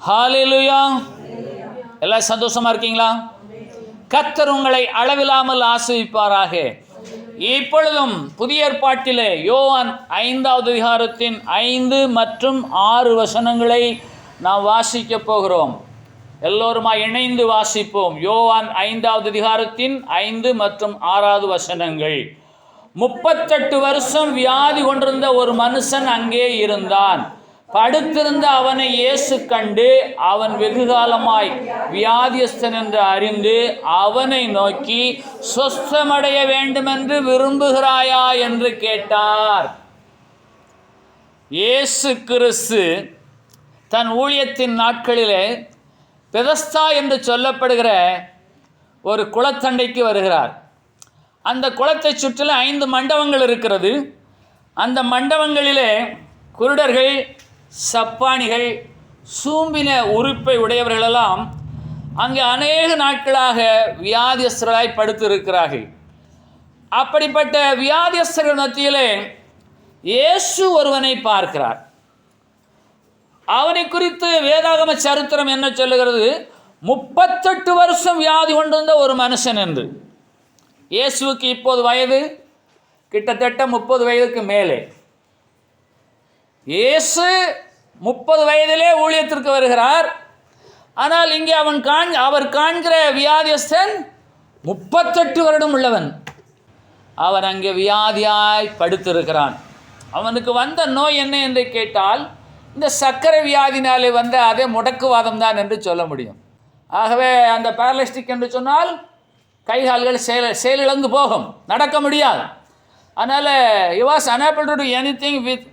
ஹல்லேலூயா. எல்லாம் சந்தோஷமா இருக்கீங்களா? கர்த்தர் உங்களை அளவில்லாமல் ஆசீர்வதிப்பாராக. இப்பொழுதும் புதிய ஏற்பாட்டிலே யோவான் 5வது அதிகாரத்தின் 5 மற்றும் 6 வசனங்களை நாம் வாசிக்க போகிறோம். எல்லோருமா இணைந்து வாசிப்போம். யோவான் 5வது அதிகாரத்தின் 5 மற்றும் 6வது வசனங்கள். 38 வருஷம் வியாதி கொண்டிருந்த ஒரு மனுஷன் அங்கே இருந்தான். படுத்திருந்த அவனை இயேசு கண்டு, அவன் வெகுகாலமாய் வியாதியஸ்தன் என்று அறிந்து அவனை நோக்கி, சொஸ்தமடைய வேண்டுமென்று விரும்புகிறாயா என்று கேட்டார். இயேசு கிறிஸ்து தன் ஊழியத்தின் நாட்களிலே பெதஸ்தா என்று சொல்லப்படுகிற ஒரு குளத்தண்டைக்கு வருகிறார். அந்த குளத்தை சுற்றிலும் 5 மண்டபங்கள் இருக்கிறது. அந்த மண்டபங்களிலே குருடர்கள், சப்பானிகள், சூம்பின உறுப்பை உடையவர்களெல்லாம் அங்கே அநேக நாட்களாக வியாதியஸ்தராய் படுத்திருக்கிறார்கள். அப்படிப்பட்ட வியாதியஸ்தர்கள் மத்தியிலே இயேசு ஒருவனை பார்க்கிறார். அவனை குறித்து வேதாகம சரித்திரம் என்ன சொல்லுகிறது? 38 வருஷம் வியாதி கொண்டிருந்த ஒரு மனுஷன் என்று. இயேசுவுக்கு இப்போது வயது கிட்டத்தட்ட 30 வயதுக்கு மேலே. இயேசு 30 வயதிலே ஊழியத்திற்கு வருகிறார். ஆனால் இங்கே அவர் காண்கிற வியாதியஸ்தன் 38 வருடம் உள்ளவன். அவன் அங்கே வியாதியாய் படுத்திருக்கிறான். அவனுக்கு வந்த நோய் என்ன என்று கேட்டால், இந்த சர்க்கரை வியாதினாலே வந்த அதே முடக்குவாதம் தான் என்று சொல்ல முடியும். ஆகவே அந்த பேரலிஸ்டிக் என்று சொன்னால் கைகால்கள் செயலிழந்து போகும், நடக்க முடியாது. அதனால் he was unable to do anything with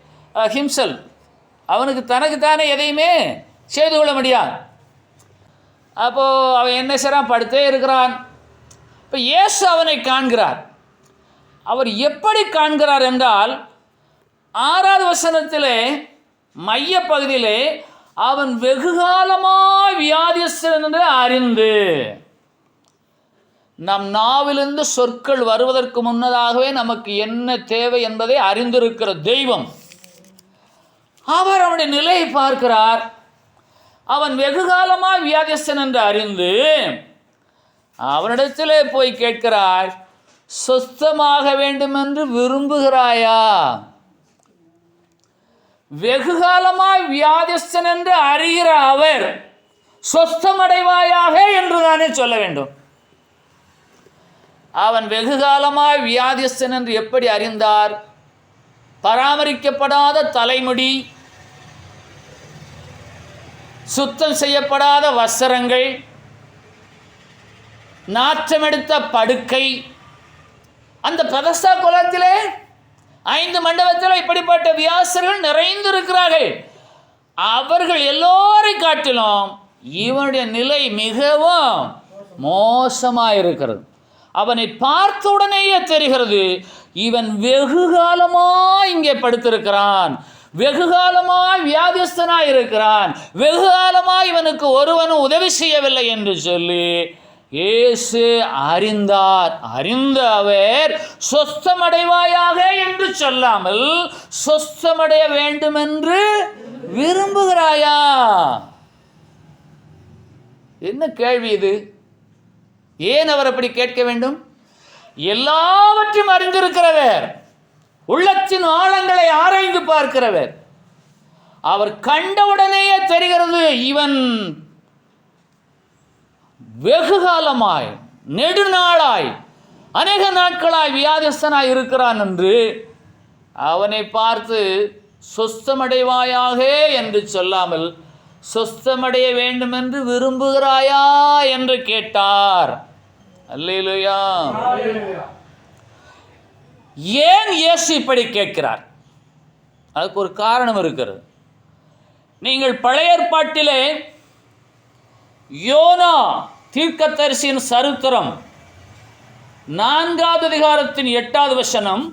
himself. அவனுக்கு தனக்குத்தானே எதையுமே செய்து கொள்ள முடியாது. அப்போது அவன் என்ன செய்கிறான்? படுத்தே இருக்கிறான். இப்போ இயேசு அவனை காண்கிறார். அவர் எப்படி காண்கிறார் என்றால், 6வது வசனத்திலே மைய பகுதியிலே, அவன் வெகுகாலமாய் வியாதியஸ்தன் என்று அறிந்து. நம் நாவிலிருந்து சொற்கள் வருவதற்கு முன்னதாகவே நமக்கு என்ன தேவை என்பதை அறிந்திருக்கிற தெய்வம். அவர் அவனுடைய நிலையை பார்க்கிறார். அவன் வெகுகாலமாய் வியாதியஸ்தன் என்று அறிந்து அவனிடத்திலே போய் கேட்கிறார், சொஸ்தமாக வேண்டுமென்று விரும்புகிறாயா? வெகுகாலமாய் வியாதியஸ்தன் என்று அறிகிற அவர் சொஸ்தமடைவாயாக என்று தானே சொல்ல வேண்டும். அவன் வெகுகாலமாய் வியாதியஸ்தன் என்று எப்படி அறிந்தார்? பராமரிக்கப்படாத தலைமுடி, சுத்தம் செய்யப்படாத வஸ்திரங்கள், நாற்றமெடுத்த படுக்கை. அந்த பெதஸ்தா குளத்திலே 5 மண்டபத்தில் இப்படிப்பட்ட வியாசர்கள் நிறைந்திருக்கிறார்கள். அவர்கள் எல்லோரை காட்டிலும் இவனுடைய நிலை மிகவும் மோசமாக இருக்கிறது. அவனை பார்த்த உடனேயே தெரிகிறது, இவன் வெகுகாலமாய் இங்கே படுத்திருக்கிறான், வெகுகாலமாய் வியாதியஸ்தனாய் இருக்கிறான், வெகுகாலமாய் இவனுக்கு ஒருவனும் உதவி செய்யவில்லை என்று சொல்லி இயேசு அறிந்தார். அறிந்த அவர் சொஸ்தமடைவாயாக என்று சொல்லாமல், சொஸ்தமடைய வேண்டுமென்று விரும்புகிறாயா? என்ன கேள்வி இது? ஏன் அவர் அப்படி கேட்க வேண்டும்? எல்லாவற்றையும் அறிந்திருக்கிறவர், உள்ளத்தின் ஆழங்களை ஆராய்ந்து பார்க்கிறவர். அவர் கண்டவுடனேயே தெரிகிறது, இவன் வெகுகாலமாய், நெடுநாளாய், அநேக நாட்களாய் வியாதிஸ்தனாய் இருக்கிறான் என்று. அவனை பார்த்து சொஸ்தமடைவாயாக என்று சொல்லாமல், சொஸ்தமடைய வேண்டுமென்று விரும்புகிறாயா என்று கேட்டார். அல்லேலூயா. ஏன் இயேசு இப்படி கேட்கிறார்? அதுக்கு ஒரு காரணம் இருக்கிறது. நீங்கள் பழைய ஏற்பாட்டிலே யோனா தீர்க்கதரிசியின் சரித்திரம் 4வது அதிகாரத்தின் 8வது வசனம்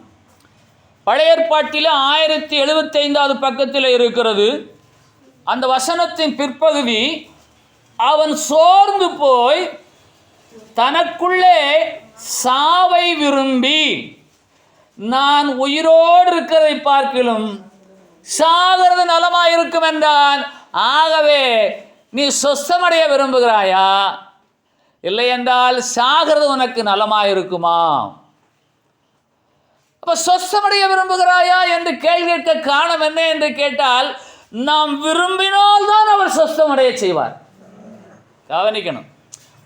பழைய ஏற்பாட்டில் 1075வது பக்கத்தில் இருக்கிறது. அந்த வசனத்தின் பிற்பகுதி, அவன் சோர்ந்து போய் தனக்குள்ளே சாவை விரும்பி, நான் உயிரோடு இருக்கிறதை பார்க்கிலும் சாகிறது நலமாயிருக்கும் என்றான். ஆகவே நீ சொஸ்தமடைய விரும்புகிறாயா, இல்லை என்றால் சாகிறது உனக்கு நலமாயிருக்குமா? அப்ப சொஸ்தமடைய விரும்புகிறாயா என்று கேள்வி கேட்க காரணம் என்ன என்று கேட்டால், நாம் விரும்பினால் தான் அவர் சொஸ்தமடைய செய்வார். கவனிக்கணும்.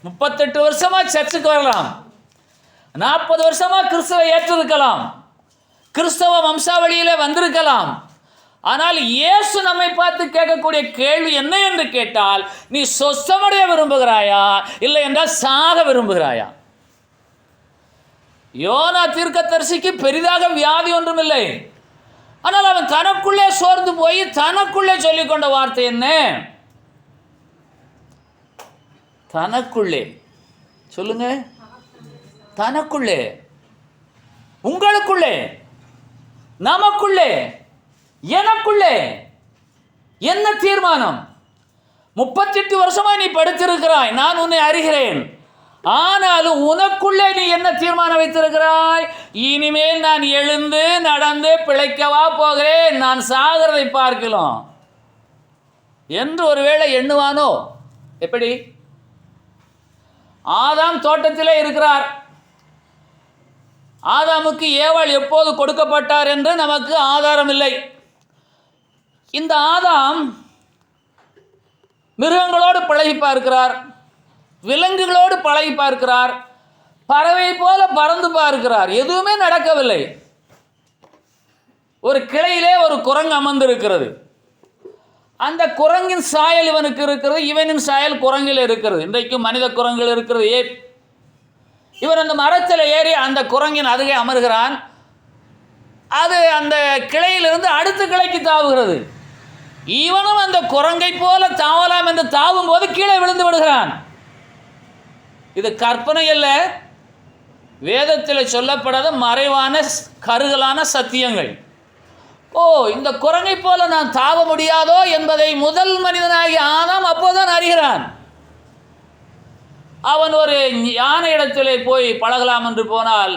38 வருஷமா சர்ச்சுக்கு வரலாம், 40 வருஷமா கிறிஸ்துவை ஏற்றிருக்கலாம், கிறிஸ்தவ வம்சாவளியில வந்திருக்கலாம். ஆனால் இயேசு நம்மை பார்த்து கேட்கக்கூடிய கேள்வி என்ன என்று கேட்டால், நீ சொஸ்தமடைய விரும்புகிறாயா, இல்லை என்றால் சாக விரும்புகிறாயா? யோனா தீர்க்கதரிசிக்கு பெரிதாக வியாதி ஒன்றும் இல்லை. ஆனால் அவன் தனக்குள்ளே சோர்ந்து போய் தனக்குள்ளே சொல்லிக்கொண்ட வார்த்தை என்ன? தனக்குள்ளே சொல்லுங்க, தனக்குள்ளே, உங்களுக்குள்ளே, நமக்குள்ளே, எனக்குள்ளே என்ன தீர்மானம்? 38 வருஷமா நீ படித்திருக்கிறாய், நான் உன்னை அறிகிறேன். ஆனாலும் உனக்குள்ளே நீ என்ன தீர்மானம் வைத்திருக்கிறாய்? இனிமேல் நான் எழுந்து நடந்து பிழைக்கவா போகிறேன், நான் சாகிறதை பார்க்கலாம் என்று ஒருவேளை எண்ணுவானோ? எப்படி? ஆதாம் தோட்டத்திலே இருக்கிறார். ஆதாமுக்கு ஏவாள் எப்போது கொடுக்கப்பட்டார் என்று நமக்கு ஆதாரம் இல்லை. இந்த ஆதாம் மிருகங்களோடு பழகி பார்க்கிறார், விலங்குகளோடு பழகி பார்க்கிறார், பறவை போல பறந்து பார்க்கிறார், எதுவுமே நடக்கவில்லை. ஒரு கிளையிலே ஒரு குரங்கு அமர்ந்திருக்கிறது. அந்த குரங்கின் சாயல் இவனுக்கு இருக்கிறது, இவனின் சாயல் குரங்கில் இருக்கிறது. இன்றைக்கும் மனித குரங்குகள் இருக்கிறது. இவன் அந்த மரத்தில் ஏறி அந்த குரங்கின் அருகே அமர்கிறான். அது அந்த கிளையிலிருந்து அடுத்த கிளைக்கு தாவுகிறது. இவனும் அந்த குரங்கை போல தாவலாம் என்று தாவும் போது கீழே விழுந்து விடுகிறான். இது கற்பனை அல்ல, வேதத்தில் சொல்லப்படாத மறைவான கருகலான சத்தியங்கள். இந்த குரங்கை போல நான் தாவ முடியாதோ என்பதை முதல் மனிதனாகி ஆதாம் அப்போதான் அறிகிறான். அவன் ஒரு யானை இடத்திலே போய் பழகலாம் என்று போனால்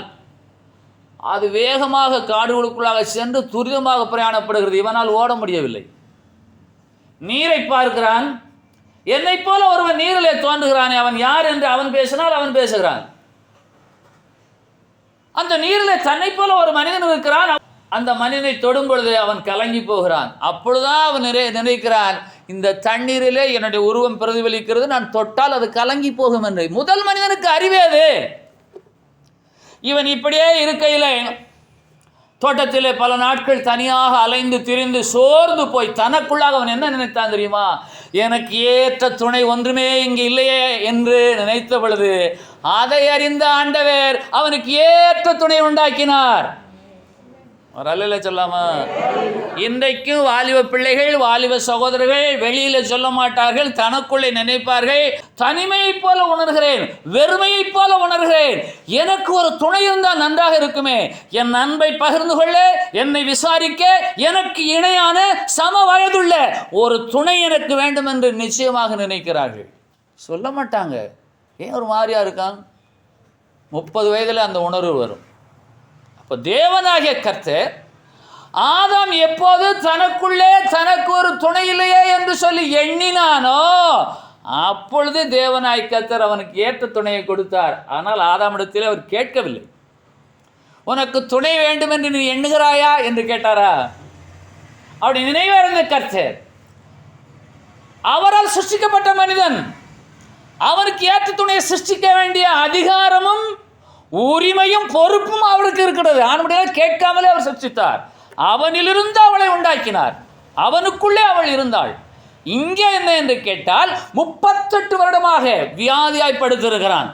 அது வேகமாக காடுகளுக்குள்ளாக சென்று துரிதமாக பிரயாணப்படுகிறது. இவனால் ஓட முடியவில்லை. நீரை பார்க்கிறான். என்னை போல ஒருவன் நீரிலே தோன்றுகிறானே, அவன் யார் என்று அவன் பேசினால் அவன் பேசுகிறான். அந்த நீரிலே தன்னை போல ஒரு மனிதன் இருக்கிறான். அந்த மனிதனை தொடும் பொழுது அவன் கலங்கி போகிறான். அப்பொழுதுதான் அவன் நினைக்கிறான், இந்த தண்ணீரிலே என்னுடைய உருவம் பிரதிபலிக்கிறது, நான் தொட்டால் அது கலங்கி போகும் என்று. முதல் மனிதனுக்கு அறிவேது. இவன் இப்படியே இருக்கையில் தோட்டத்திலே பல நாட்கள் தனியாக அலைந்து திரிந்து சோர்ந்து போய் தனக்குள்ளாக அவன் என்ன நினைத்தான் தெரியுமா? எனக்கு ஏற்ற துணை ஒன்றுமே இங்கே இல்லையே என்று நினைத்த பொழுது அதை அறிந்த ஆண்டவர் அவனுக்கு ஏற்ற துணை உண்டாக்கினார். ஒரு அல்ல சொல்லாமா? இன்றைக்கும் வாலிப பிள்ளைகள், வாலிப சகோதரர்கள் வெளியில் சொல்ல மாட்டார்கள், தனக்குள்ளே நினைப்பார்கள், தனிமையைப் போல உணர்கிறேன், வெறுமையைப் போல உணர்கிறேன், எனக்கு ஒரு துணை இருந்தால் நன்றாக இருக்குமே, என் அன்பை பகிர்ந்து கொள்ள, என்னை விசாரிக்க, எனக்கு இணையான சம வயதுள்ள ஒரு துணை எனக்கு வேண்டும் என்று நிச்சயமாக நினைக்கிறார்கள். சொல்ல மாட்டாங்க. ஏன் ஒரு மாதிரியா இருக்கான்? 30 வயதில் அந்த உணர்வு வரும். அப்போ தேவனாகிய கர்த்தர் ஆதாம் எப்போது தனக்குள்ளே தனக்கு ஒரு துணை இல்லையே என்று சொல்லி எண்ணினானோ அப்பொழுது தேவனாய் கர்த்தர் அவனுக்கு ஏற்ற துணையை கொடுத்தார். ஆனால் ஆதாமிடத்தில் அவர் கேட்கவில்லை. உனக்கு துணை வேண்டும் என்று நீ எண்ணுகிறாயா என்று கேட்டாரா? அப்படி நினைவார்ந்த கர்த்தர் அவரால் சிருஷ்டிக்கப்பட்ட மனிதன், அவனுக்கு ஏற்ற துணையை சிருஷ்டிக்க வேண்டிய அதிகாரமும் உரிமையும் பொறுப்பும் அவளுக்கு இருக்கிறது. ஆனபடியாக கேட்காமலே அவர் சிருஷ்டித்தார். அவனிலிருந்து அவளை உண்டாக்கினார். அவனுக்குள்ளே அவள் இருந்தாள். இங்கே என்ன என்று கேட்டால் 38 வருடமாக வியாதியாய் படுத்திருக்கிறான்.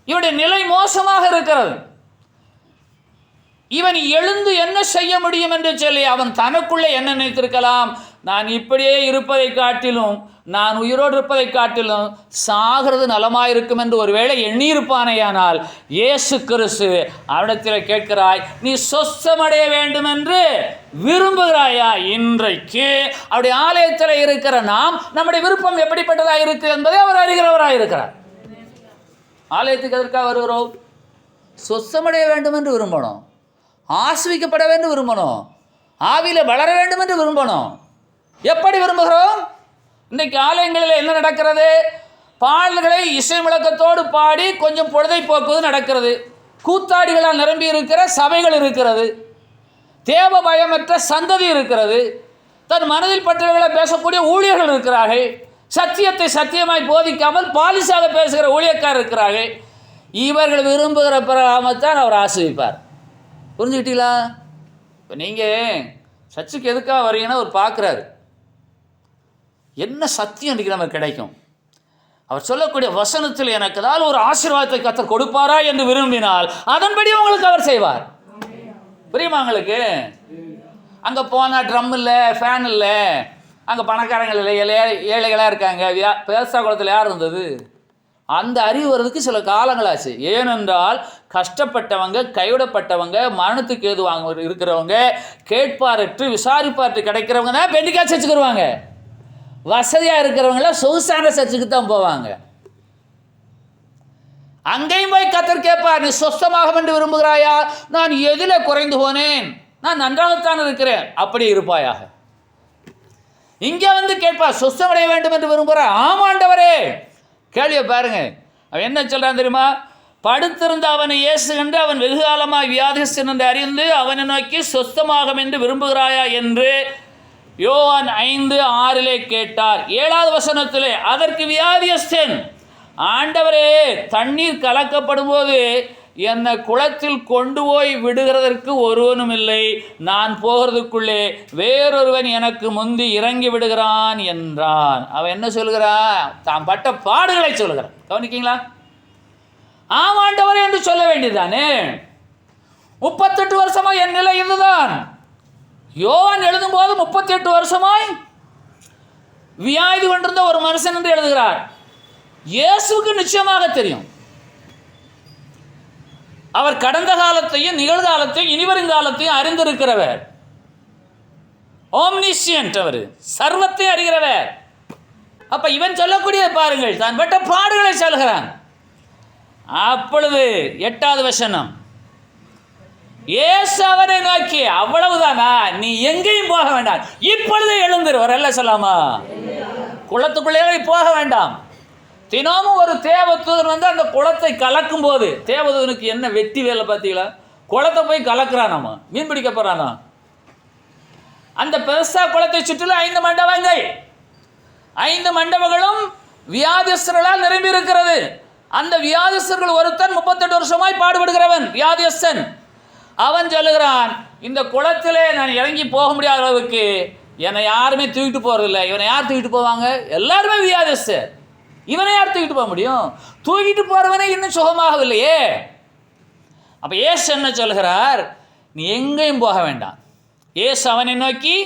இவனுடைய நிலை மோசமாக இருக்கிறது. இவன் எழுந்து என்ன செய்ய முடியும் என்று சொல்லி அவன் தனக்குள்ளே என்ன நினைத்திருக்கலாம்? நான் இப்படியே இருப்பதை காட்டிலும், நான் உயிரோடு இருப்பதை காட்டிலும் சாகிறது நலமாயிருக்கும் என்று ஒருவேளை எண்ணியிருப்பானேயானால் இயேசு கிறிஸ்து அவனிடத்தில் கேட்கிறாய், நீ சொஸ்தமடைய வேண்டும் என்று விரும்புகிறாயா? இன்றைக்கு அவருடைய ஆலயத்தில் இருக்கிற நாம், நம்முடைய விருப்பம் எப்படிப்பட்டதாக இருக்கு என்பதை அவர் அறிகிறவராக இருக்கிறார். ஆலயத்துக்கு எதற்காக வருகிறோம்? சொஸ்தமடைய வேண்டும் என்று விரும்பணும், ஆசிரிக்கப்பட வேண்டும் விரும்பணும், ஆவியில் வளர வேண்டும் என்று விரும்பணும். எப்படி விரும்புகிறோம்? இன்றைக்கு ஆலயங்களில் என்ன நடக்கிறது? பாடல்களை இசை முழக்கத்தோடு பாடி கொஞ்சம் பொழுதை போக்குவது நடக்கிறது. கூத்தாடிகளால் நிரம்பி இருக்கிற சபைகள் இருக்கிறது. தேவ பயமற்ற சந்ததி இருக்கிறது. தன் மனதில் பற்றவர்களை பேசக்கூடிய ஊழியர்கள் இருக்கிறார்கள். சத்தியத்தை சத்தியமாய் போதிக்காமல் பாலிசாக பேசுகிற ஊழியக்காரர் இருக்கிறார்கள். இவர்கள் விரும்புகிற பிரகாரத்தான் அவர் ஆசிரிப்பார். புரிஞ்சுக்கிட்டீங்களா? இப்போ நீங்கள் சர்ச்சுக்கு எதுக்காக வரீங்கன்னா அவர் பார்க்குறாரு, என்ன சத்தியம் இன்றைக்கி நமக்கு கிடைக்கும். அவர் சொல்லக்கூடிய வசனத்தில் எனக்கு ஏதாவது ஒரு ஆசீர்வாதத்தை கர்த்தர் கொடுப்பாரா என்று விரும்பினால் அதன்படி உங்களுக்கு அவர் செய்வார். புரியுமா உங்களுக்கு? அங்கே போனால் ட்ரம் இல்லை, ஃபேன் இல்லை, அங்கே பணக்காரங்கள் இல்லை, ஏழைகளாக இருக்காங்க. பேசா குளத்தில் யார் இருந்தது? அந்த அறிவு வர்றதுக்கு சில காலங்களாச்சு. ஏனென்றால் கஷ்டப்பட்டவங்க, கைவிடப்பட்டவங்க, மரணத்துக்கு ஏதுவாங்க இருக்கிறவங்க, கேட்பாரற்று விசாரிப்பார்ட்டு கிடைக்கிறவங்க தான் பெண்டிகா சர்ச்சுக்கு வருவாங்க. வசதியாக இருக்கிறவங்களாம் சொகுசான சர்ச்சுக்கு தான் போவாங்க. அங்கேயும் போய் கர்த்தர் கேட்பார், நீ சொஸ்தமாக என்று விரும்புகிறாயா? நான் எதில் குறைந்து போனேன்? நான் நன்றாகத்தான் இருக்கிறேன். அப்படி இருப்பாயாக. இங்கே வந்து கேட்பார், சொஸ்தமடைய வேண்டும் என்று விரும்புகிறார். ஆமாண்டவரே. கேள்வியை பாருங்க, அவன் என்ன சொல்கிறான் தெரியுமா? படுத்திருந்த அவனை இயேசு கண்டு அவன் வெகு காலமாக வியாதிஸ்தன் என்று அறிந்து அவனை நோக்கி சொஸ்தமாகும் என்று விரும்புகிறாயா என்று யோவான் 5:6 கேட்டார். 7வது வசனத்திலே அதற்கு வியாதிஸ்தன், ஆண்டவரே, தண்ணீர் கலக்கப்படும் போது என்னை குளத்தில் கொண்டு போய் விடுகிறதற்கு ஒருவனும் இல்லை. நான் போகிறதுக்குள்ளே வேறொருவன் எனக்கு முந்தி இறங்கி விடுகிறான் என்றான். அவன் என்ன சொல்கிறான்? தான் பட்ட பாடுகளை சொல்கிறான். கவனிக்கீங்களா? ஆமாண்டவரே என்று சொல்ல வேண்டியதானே. 38 வருஷமாக என் நிலை இதுதான். யோவான் எழுதும்போது 38 வருஷமாய் வியாதி கொண்டிருந்த ஒரு மனுஷன் என்று எழுதுகிறார். இயேசுக்கு நிச்சயமாக தெரியும். அவர் கடந்த காலத்தையும் நிகழ்காலத்தையும் இனிவருங்காலத்தையும் அறிந்திருக்கிறவர். ஓம்னிசியன்ட், அவர் சர்வத்தை அறிகிறவர். அப்ப இவன் சொல்லக்கூடிய பாருங்கள், தான் பட்ட பாடுகளை சொல்கிறான். அப்பொழுது 8வது வசனம், இயேசு அவனை நோக்கி, அவ்வளவுதானா? நீ எங்கேயும் போக வேண்டாம், இப்பொழுது எழுந்திரு. வரல சொல்லாமா? குளத்துக்குள்ளே போக வேண்டாம். தினமும் ஒரு தேவதூதன் வந்து அந்த குளத்தை கலக்கும் போது, தேவதூதனுக்கு என்ன வெட்டி வேலை பார்த்தீங்களா? குளத்தை போய் கலக்கிறான். நம்ம மீன் பிடிக்க போறானா? அந்த பெருசா குளத்தை சுற்றிலும் 5 மண்டபங்கள், 5 மண்டபங்களும் வியாதிஸ்தர்களால் நிரம்பி இருக்கிறது. அந்த வியாதிஸ்தர்கள் ஒருத்தன் 38 வருஷமாய் பாடுபடுகிறவன் வியாதிஸ்தன். அவன் சொல்லுகிறான், இந்த குளத்திலே நான் இறங்கி போக முடியாத அளவுக்கு என்னை யாருமே தூக்கிட்டு போறதில்லை. இவனை யார் தூக்கிட்டு போவாங்க? எல்லாருமே வியாதிஸ்தர். இவனை யார் தூக்கிட்டு போக முடியும்? தூக்கிட்டு போறவனே இன்னும் சுகமாகவில்லையே. அப்ப இயேசு என்ன சொல்கிறார்? நீ எங்கேயும் போக வேண்டாம். இயேசு அவனை நோக்கி,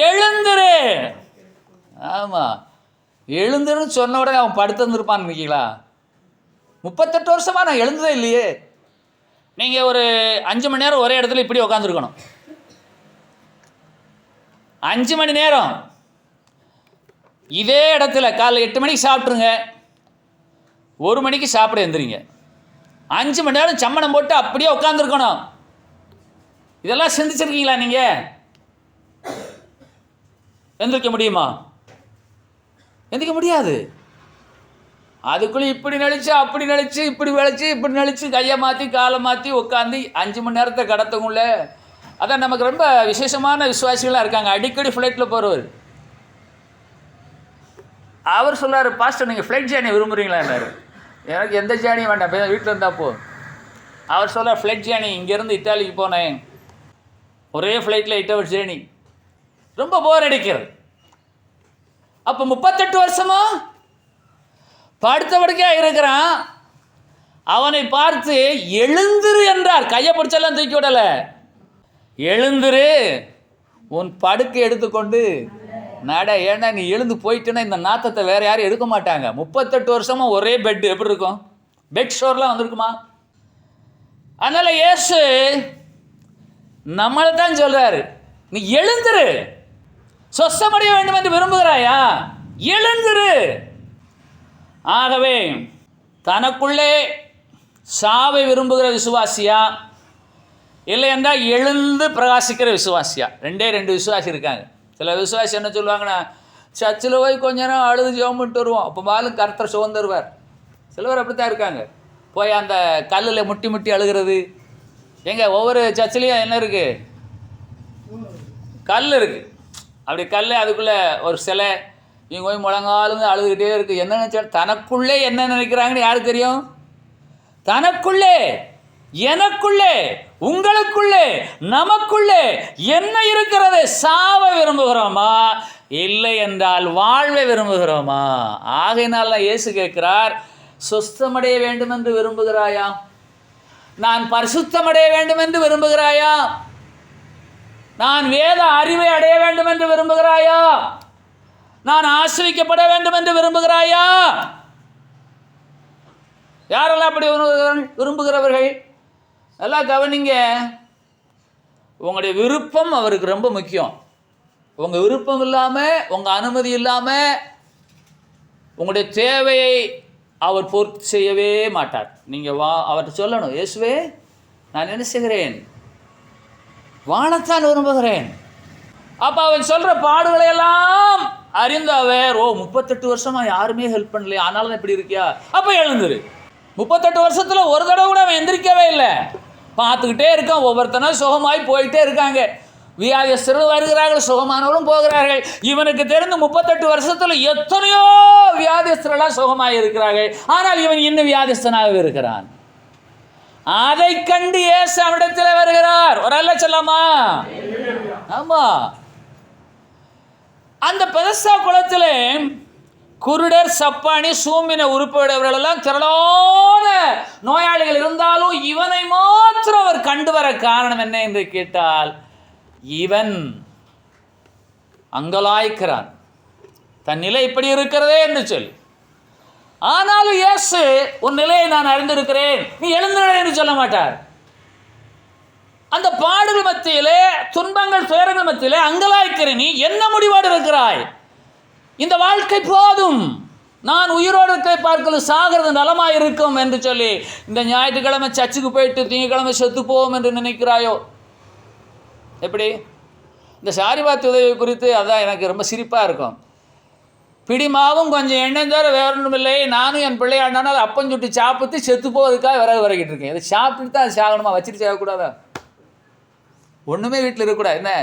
எழுந்திரு. ஆமா, எழுந்துருன்னு சொன்ன உடனே அவன் படுத்திருப்பான்னு நினைக்கிறீங்களா? 38 வருஷமா நான் எழுந்ததே இல்லையே. நீங்க ஒரு 5 மணி நேரம் ஒரே இடத்துல இப்படி உட்காந்துருக்கணும். 5 மணி நேரம் இதே இடத்துல காலைல 8 மணிக்கு சாப்பிட்ருங்க, 1 மணிக்கு சாப்பிட எழுந்திரிங்க. 5 மணி நேரம் சம்மணம் போட்டு அப்படியே உட்காந்துருக்கணும். இதெல்லாம் சிந்திச்சிருக்கீங்களா? நீங்கள் எந்திரிக்க முடியுமா? எந்திரிக்க முடியாது. அதுக்குள்ளே இப்படி நடிச்சு அப்படி நடிச்சு இப்படி விளைச்சி இப்படி நடிச்சு கையை மாற்றி காலை மாற்றி உட்காந்து 5 மணி நேரத்தை கடத்தக்குள்ள. அதான் நமக்கு ரொம்ப விசேஷமான விசுவாசிகளாக இருக்காங்க. அடிக்கடி ஃப்ளைட்டில் போகிறவர். அவர் சொல்கிறார், பாஸ்டர் நீங்கள் ஃப்ளைட் ஜேர்னி விரும்புகிறீங்களான்னாரு. எனக்கு எந்த ஜேர்னியும் வேண்டாம், வீட்டில் இருந்தால் போ. அவர் சொல்கிறார், ஃப்ளைட் ஜேர்னி இங்கேருந்து இத்தாலிக்கு போனேன், ஒரே ஃப்ளைட்டில் 8 ஹவர்ஸ் ஜேர்னி, ரொம்ப போர் அடிக்கிறது. அப்போ 38 வருஷமா படுத்த படுக்கையாக இருக்கிறான். அவனை பார்த்து எழுந்திரு என்றார். கையை பிடிச்செல்லாம் தூக்கி விடலை. எழுந்திரு, உன் படுக்கை எடுத்துக்கொண்டு நட. ஏன்னா நீ எழுந்து போயிட்டேன்னா இந்த நாத்தத்தை வேற யாரும் எடுக்க மாட்டாங்க. 38 வருஷமா ஒரே பெட் எப்படி இருக்கும்? பெட் ஷோர்லாம் வந்திருக்குமா? அதனால இயேசு நம்மளை தான் சொல்றாரு, நீ எழுந்திரு. சொஸ்தமடைய வேண்டும் என்று விரும்புகிறாயா? எழுந்திரு. ஆகவே தனக்குள்ளே சாவை விரும்புகிற விசுவாசியா, இல்லை என்றால் எழுந்து பிரகாசிக்கிற விசுவாசியா? 2 விசுவாசி இருக்காங்க. சில விசுவாசி என்ன சொல்லுவாங்கன்னா, சர்ச்சில் போய் கொஞ்ச நேரம் அழுது ஜெபம் பண்ணிட்டு வருவோம், அப்போ பாலும் கர்த்தர் சுகம் தருவார். சிலவர் அப்படி தான் இருக்காங்க, போய் அந்த கல்லில் முட்டி முட்டி அழுகிறது. ஒவ்வொரு சர்ச்சிலையும் என்ன இருக்குது? கல் இருக்குது. அப்படி கல், அதுக்குள்ளே ஒரு சிலை, இவங்க போய் முழங்காலுங்க அழுதுகிட்டே இருக்குது. என்ன நினச்சா, தனக்குள்ளே என்ன நினைக்கிறாங்கன்னு யாருக்கு தெரியும்? தனக்குள்ளே, எனக்குள்ளே, உங்களுக்குள்ளே, நமக்குள்ளே என்ன இருக்கிறது? சாவ விரும்புகிறோமா, இல்லை என்றால் வாழ்வை விரும்புகிறோமா? ஆகையினால் இயேசு கேட்கிறார், சுஸ்தமடைய வேண்டும் என்று விரும்புகிறாயா? நான் பரிசுத்தமடைய வேண்டும் என்று விரும்புகிறாயா? நான் வேத அறிவை அடைய வேண்டும் என்று விரும்புகிறாயா? நான் ஆசிரிக்கப்பட வேண்டும் என்று விரும்புகிறாயா? யாரெல்லாம் அப்படி விரும்புகிறவர்கள்? எல்லாம் கவனிங்க. உங்களுடைய விருப்பம் அவருக்கு ரொம்ப முக்கியம். உங்கள் விருப்பம் இல்லாமல், உங்கள் அனுமதி இல்லாமல் உங்களுடைய தேவையை அவர் பூர்த்தி செய்யவே மாட்டார். நீங்கள் அவர்கிட்ட சொல்லணும், இயேசுவே நான் என்ன செய்கிறேன்? வாழத்தான் விரும்புகிறேன். அப்போ அவன் சொல்கிற பாடுகளை எல்லாம் அறிந்து அவர், 38 வருஷமாக யாருமே ஹெல்ப் பண்ணலையா, ஆனாலும் இப்படி இருக்கியா? அப்போ எழுந்துரு. 38 வருஷத்தில் ஒரு தடவை கூட அவன் எந்திரிக்கவே இல்லை. பார்த்துக்கிட்டே இருக்கான். ஒவ்வொருத்தனும் சுகமாய் போயிட்டே இருக்காங்க. வியாதியஸ்தர்கள் வருகிறார்கள், சுகமானவர்களும் போகிறார்கள். இவனுக்கு தெரிந்து 38 வருஷத்தில் எத்தனையோ வியாதியஸ்தர்களாக சுகமாக இருக்கிறார்கள். ஆனால் இவன் இன்னும் வியாதிஸ்தனாக இருக்கிறான். அதை கண்டு இயேசு அவனிடத்தில் வருகிறார். ஒரு அல்ல சொல்லாமா? ஆமா. அந்த பெதஸ்தா குளத்தில் குருடர், சப்பானி, சூம்பின உறுப்புடையவர்களெல்லாம் திரளான நோயாளிகள் இருந்தாலும் இவனை மாத்திரம் அவர் கண்டு வர காரணம் என்ன என்று கேட்டால், இவன் அங்கலாய்க்கிறான், தன் நிலை இப்படி இருக்கிறதே என்று சொல்லி. ஆனாலும் இயேசு, உன் நிலையை நான் அறிந்திருக்கிறேன், நீ எழுந்திரு என்று சொல்ல மாட்டார். அந்த பாடுகள் மத்தியிலே, துன்பங்கள் துயரங்கள் மத்தியிலே அங்கலாய்க்கிற நீ என்ன முடிவோடு இருக்கிறாய்? இந்த வாழ்க்கை போதும், நான் உயிரோடு இருக்க பார்க்கல, சாகிறது நலமாக இருக்கும் என்று சொல்லி இந்த ஞாயிற்றுக்கிழமை சர்ச்சுக்கு போயிட்டு திங்கக்கிழமை செத்து போவோம் என்று நினைக்கிறாயோ? எப்படி? இந்த சாரிபாத் உதவி குறித்து அதான் எனக்கு ரொம்ப சிரிப்பாக இருக்கும். பிடிமாவும் கொஞ்சம் எண்ணெய் தவிர வேற ஒன்றும் இல்லை, நானும் என் பிள்ளையாண்டானால் அப்பம் சுட்டி சாப்பிட்டு செத்து போவதுக்காக விறகு வரைக்கிட்டு இருக்கேன். இதை சாப்பிட்டு தான் சாகணுமா? வச்சுட்டு சாகக்கூடாதா? ஒன்றுமே வீட்டில் இருக்கக்கூடாது. என்ன,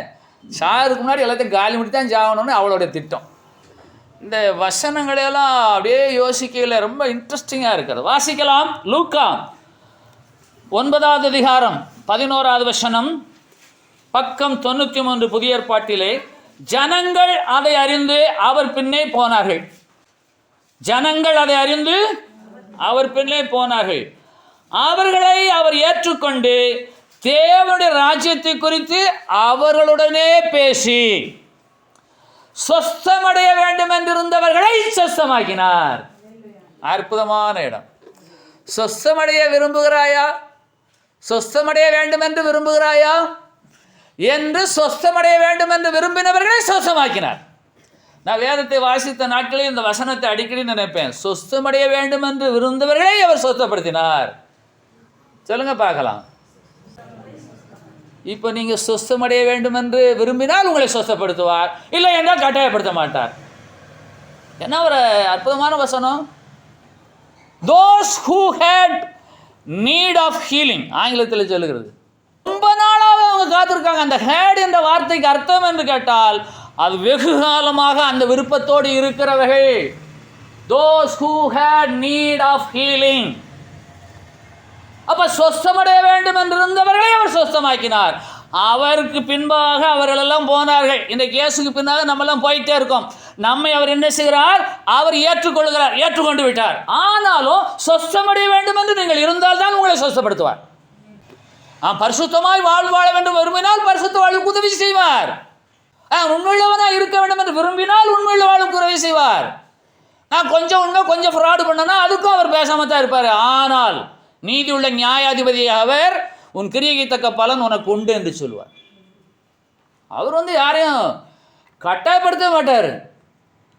சாகிறதுக்கு முன்னாடி எல்லாத்தையும் காலி முடி தான் சாகணும்னு அவளோட திட்டம். இந்த வசனங்களையெல்லாம் அப்படியே யோசிக்கையில் ரொம்ப இன்ட்ரெஸ்டிங்காக இருக்கிறது. வாசிக்கலாம். லூக்கா 9வது அதிகாரம் 11வது வசனம், பக்கம் 93, புதிய ஏற்பாட்டிலே. ஜனங்கள் அதை அறிந்து அவர் பின்னே போனார்கள். ஜனங்கள் அதை அறிந்து அவர் பின்னே போனார்கள். அவர்களை அவர் ஏற்றுக்கொண்டு தேவனுடைய ராஜ்யத்தை குறித்து அவர்களுடனே பேசி சொஸ்தமடைய வேண்டும் என்றிருந்தவர்களை சொஸ்தமாக்கினார். அற்புதமான இடம். சொஸ்தமடைய விரும்புகிறாயா? சொஸ்தமடைய வேண்டும் என்று விரும்புகிறாயா? என்று சொஸ்தமடைய வேண்டும் என்று விரும்பினவர்களை சொஸ்தமாக்கினார். நான் வேதத்தை வாசித்த நாட்களில் இந்த வசனத்தை அடிக்கடி நினைப்பேன். சொஸ்தமடைய வேண்டும் என்று விரும்புவர்களை அவர் சொஸ்தப்படுத்தினார். சொல்லுங்க பார்க்கலாம். இப்போ நீங்கள் சொஸ்தமடைய வேண்டும் என்று விரும்பினால் உங்களை சொஸ்தப்படுத்துவார், இல்லை என்றால் கட்டாயப்படுத்த மாட்டார். என்ன ஒரு அற்புதமான வசனம். Those who had need of healing, ஆங்கிலத்தில் சொல்லுகிறது. ரொம்ப நாளாக அவங்க காத்திருக்காங்க. அந்த ஹேட் என்ற வார்த்தைக்கு அர்த்தம் என்று கேட்டால், அது வெகு காலமாக அந்த விருப்பத்தோடு இருக்கிறவர்கள். Those who had need of healing. அப்போ சொஸ்தமடைய வேண்டும் என்று இருந்தவர்களை அவர் சொஸ்தமாக்கினார். அவருக்கு பின்பாக அவர்களெல்லாம் போனார்கள். இன்றைக்கு இயேசுக்கு பின்னாக நம்மெல்லாம் போயிட்டே இருக்கோம். நம்மை அவர் என்ன செய்கிறார்? அவர் ஏற்றுக்கொள்கிறார், ஏற்றுக்கொண்டு விட்டார். ஆனாலும் சொஸ்தமடைய வேண்டும் என்று நீங்கள் இருந்தால்தான் உங்களை சொஸ்தப்படுத்துவார். பரிசுத்தமாய் வாழ வேண்டும் விரும்பினால் பரிசுத்த வாழ்வுக்கு உதவி செய்வார். உண்மையுள்ளவனாக இருக்க வேண்டும் என்று விரும்பினால் உண்மையுள்ள வாழ்வுக்கு உதவி செய்வார். நான் கொஞ்சம் உண்மை கொஞ்சம் ஃப்ராடு பண்ணனா அதுக்கும் அவர் பேசாம தான் இருப்பார். ஆனால் நீதி உள்ள நியாயாதிபதி அவர், உன் கிரியைக்கு தக்க பலன் உனக்கு உண்டு என்று சொல்லுவார். அவர் யாரையும் கட்டாயப்படுத்த மாட்டார்.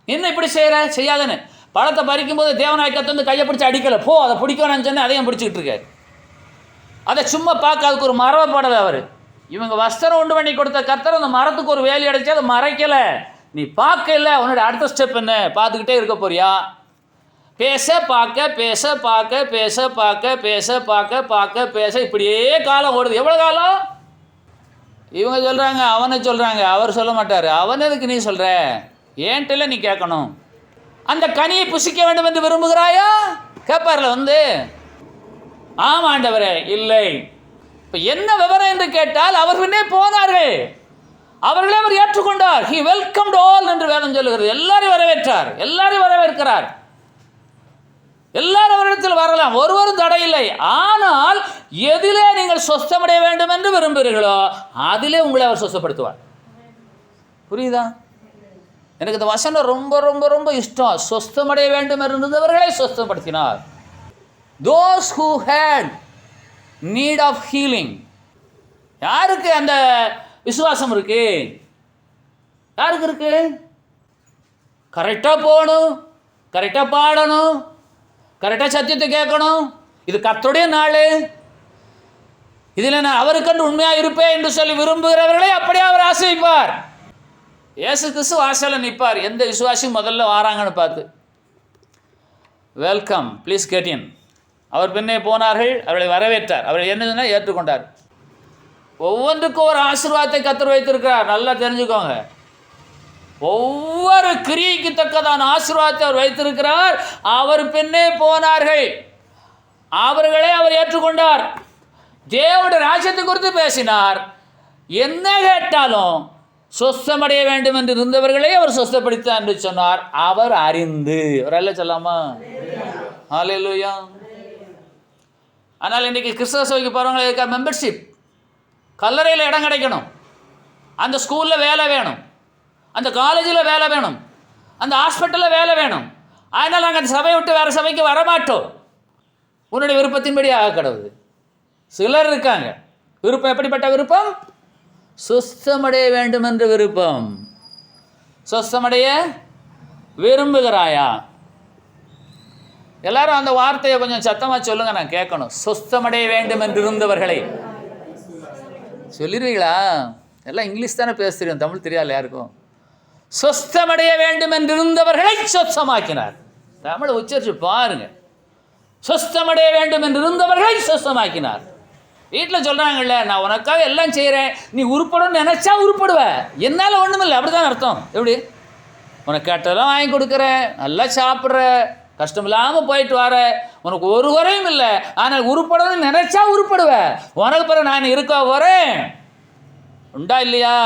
என்ன இப்படி செய்யாதன்னு. பழத்தை பறிக்கும் போது தேவநாயக்கத்தை கையை பிடிச்சி அடிக்கலை, போ அதை பிடிக்கணும்னு சொன்னால் அதையும் பிடிச்சிக்கிட்டு இருக்காரு. அதை சும்மா பார்க்க அதுக்கு ஒரு மரபை போடலை அவர். இவங்க வஸ்திரம் உண்டு பண்ணி கொடுத்த கர்த்தர் அந்த மரத்துக்கு ஒரு வேலி அடைச்சி அதை மறைக்கலை. நீ பார்க்கல, உன்னோட அடுத்த ஸ்டெப் என்ன? பார்த்துக்கிட்டே இருக்க போறியா? பேச பார்க்க பேச பார்க்க பேச பார்க்க பேச பார்க்க பார்க்க பேச, இப்படியே காலம் ஓடுது. எவ்வளோ காலம்? இவங்க சொல்கிறாங்க, அவனை சொல்கிறாங்க, அவர் சொல்ல மாட்டார். அவன் எதுக்கு நீ சொல்கிற? ஏன்ட்டில் நீ கேட்கணும். அந்த கனியை புசிக்க வேண்டும் என்று விரும்புகிறாயா? கேட்பார்ல வந்து. ஆமாம் ஆண்டவரே. இல்லை. இப்போ என்ன விவரம் என்று கேட்டால், அவர்களே போனார்கள், அவர்களே அவர் ஏற்றுக்கொண்டார். ஹி வெல்கம்ட் ஆல் என்று வேதம் சொல்லுகிறது. எல்லாரையும் வரவேற்றார், எல்லாரையும் வரவேற்கிறார். எல்லாரும் அவரிடத்தில் வரலாம், ஒருவரும் தடையில்லை. ஆனால் எதிலே நீங்கள் சொஸ்தமடைய வேண்டும் என்று விரும்புகிறீர்களோ அதிலே உங்களை அவர் சொஸ்தப்படுத்துவார். புரியுதா? எனக்கு இந்த வசனம் ரொம்ப ரொம்ப ரொம்ப இஷ்டம். சொஸ்தமடைய வேண்டும் இருந்தவர்களை சொஸ்தப்படுத்தினார். Those who had need of healing. யாருக்கு அந்த விசுவாசம் இருக்கு? யாருக்கு இருக்கு? கரெக்டாக போகணும், கரெக்டாக பாடணும், கரெக்டாக சத்தியத்தை கேட்கணும். இது கர்த்தருடைய நாள், இதில் நான் அவருக்கென்று உண்மையாக இருப்பேன் என்று சொல்லி விரும்புகிறவர்களை அப்படியே அவர் ஆசிரிப்பார். இயேசு கிறிஸ்து வாசலில் நிற்பார். எந்த விசுவாசியும் முதல்ல வாராங்கன்னு பார்த்து, வெல்கம், ப்ளீஸ் கெட் இன். அவர் பின்னே போனார்கள், அவர்களை வரவேற்றார். அவரை என்ன ஏற்றுக்கொண்டார். ஒவ்வொன்றுக்கும் ஒரு ஆசீர்வாதத்தை கர்த்தர் வைத்திருக்கிறார். நல்லா தெரிஞ்சுக்கோங்க. ஒவ்வொரு கிரியைக்கு தக்கதான ஆசீர்வாதத்தை அவர் வைத்திருக்கிறார். அவர் பின்னே போனார்கள், அவர்களை அவர் ஏற்றுக்கொண்டார். தேவனுடைய ராஜ்யத்தை குறித்து பேசினார். என்ன கேட்டாலும் சொஸ்தமடைய வேண்டும் என்று இருந்தவர்களை அவர் சொஸ்தப்படுத்தார் என்று சொன்னார். அவர் அறிந்து. ஒரு அல்ல சொல்லாமா? ஹல்லேலூயா. ஆனால் இன்றைக்கி கிறிஸ்தவ சபைக்கு போகிறவங்களுக்கு இருக்க மெம்பர்ஷிப். கல்லறையில் இடம் கிடைக்கணும், அந்த ஸ்கூலில் வேலை வேணும், அந்த காலேஜில் வேலை வேணும், அந்த ஹாஸ்பிட்டலில் வேலை வேணும். அதனால் நாங்கள் அந்த சபையை விட்டு வேறு சபைக்கு வரமாட்டோம். உன்னுடைய விருப்பத்தின்படி ஆக கடவுது. சிலர் இருக்காங்க, விருப்பம் எப்படிப்பட்ட விருப்பம்? சுஸ்தமடைய வேண்டும் என்ற விருப்பம். சுஸ்தமடைய விரும்புகிறாயா? எல்லாரும் அந்த வார்த்தையை கொஞ்சம் சத்தமாக சொல்லுங்க, நான் கேட்கணும். சுஸ்தமடைய வேண்டும் என்று இருந்தவர்களை சொல்லிடுவீங்களா? எல்லாம் இங்கிலீஷ் தானே பேச தெரியும், தமிழ் தெரியாது யாருக்கும். சொஸ்தமடைய வேண்டும் என்று இருந்தவர்களை சொஸ்தமாக்கினார். தமிழை உச்சரிச்சு பாருங்க. சொஸ்தமடைய வேண்டும் என்று இருந்தவர்களை சொஸ்தமாக்கினார். வீட்டில் சொல்கிறாங்கல்ல, நான் உனக்காக எல்லாம் செய்கிறேன், நீ உருப்படணும்னு நினச்சா உருப்படுவ, என்னால் ஒன்றும் இல்லை, அப்படி தான் அர்த்தம். எப்படி? உனக்கு கேட்டதெல்லாம் வாங்கி கொடுக்குறேன், நல்லா சாப்பிட்ற, கஷ்டம் இல்லாமல் போயிட்டு வர, உனக்கு ஒரு குறையும் இல்லை, ஆனால் உருப்படணும்னு நினச்சா உருப்படுவ. உனக்கு பிறகு நான் இருக்க வரேன். உண்டா இல்லையா?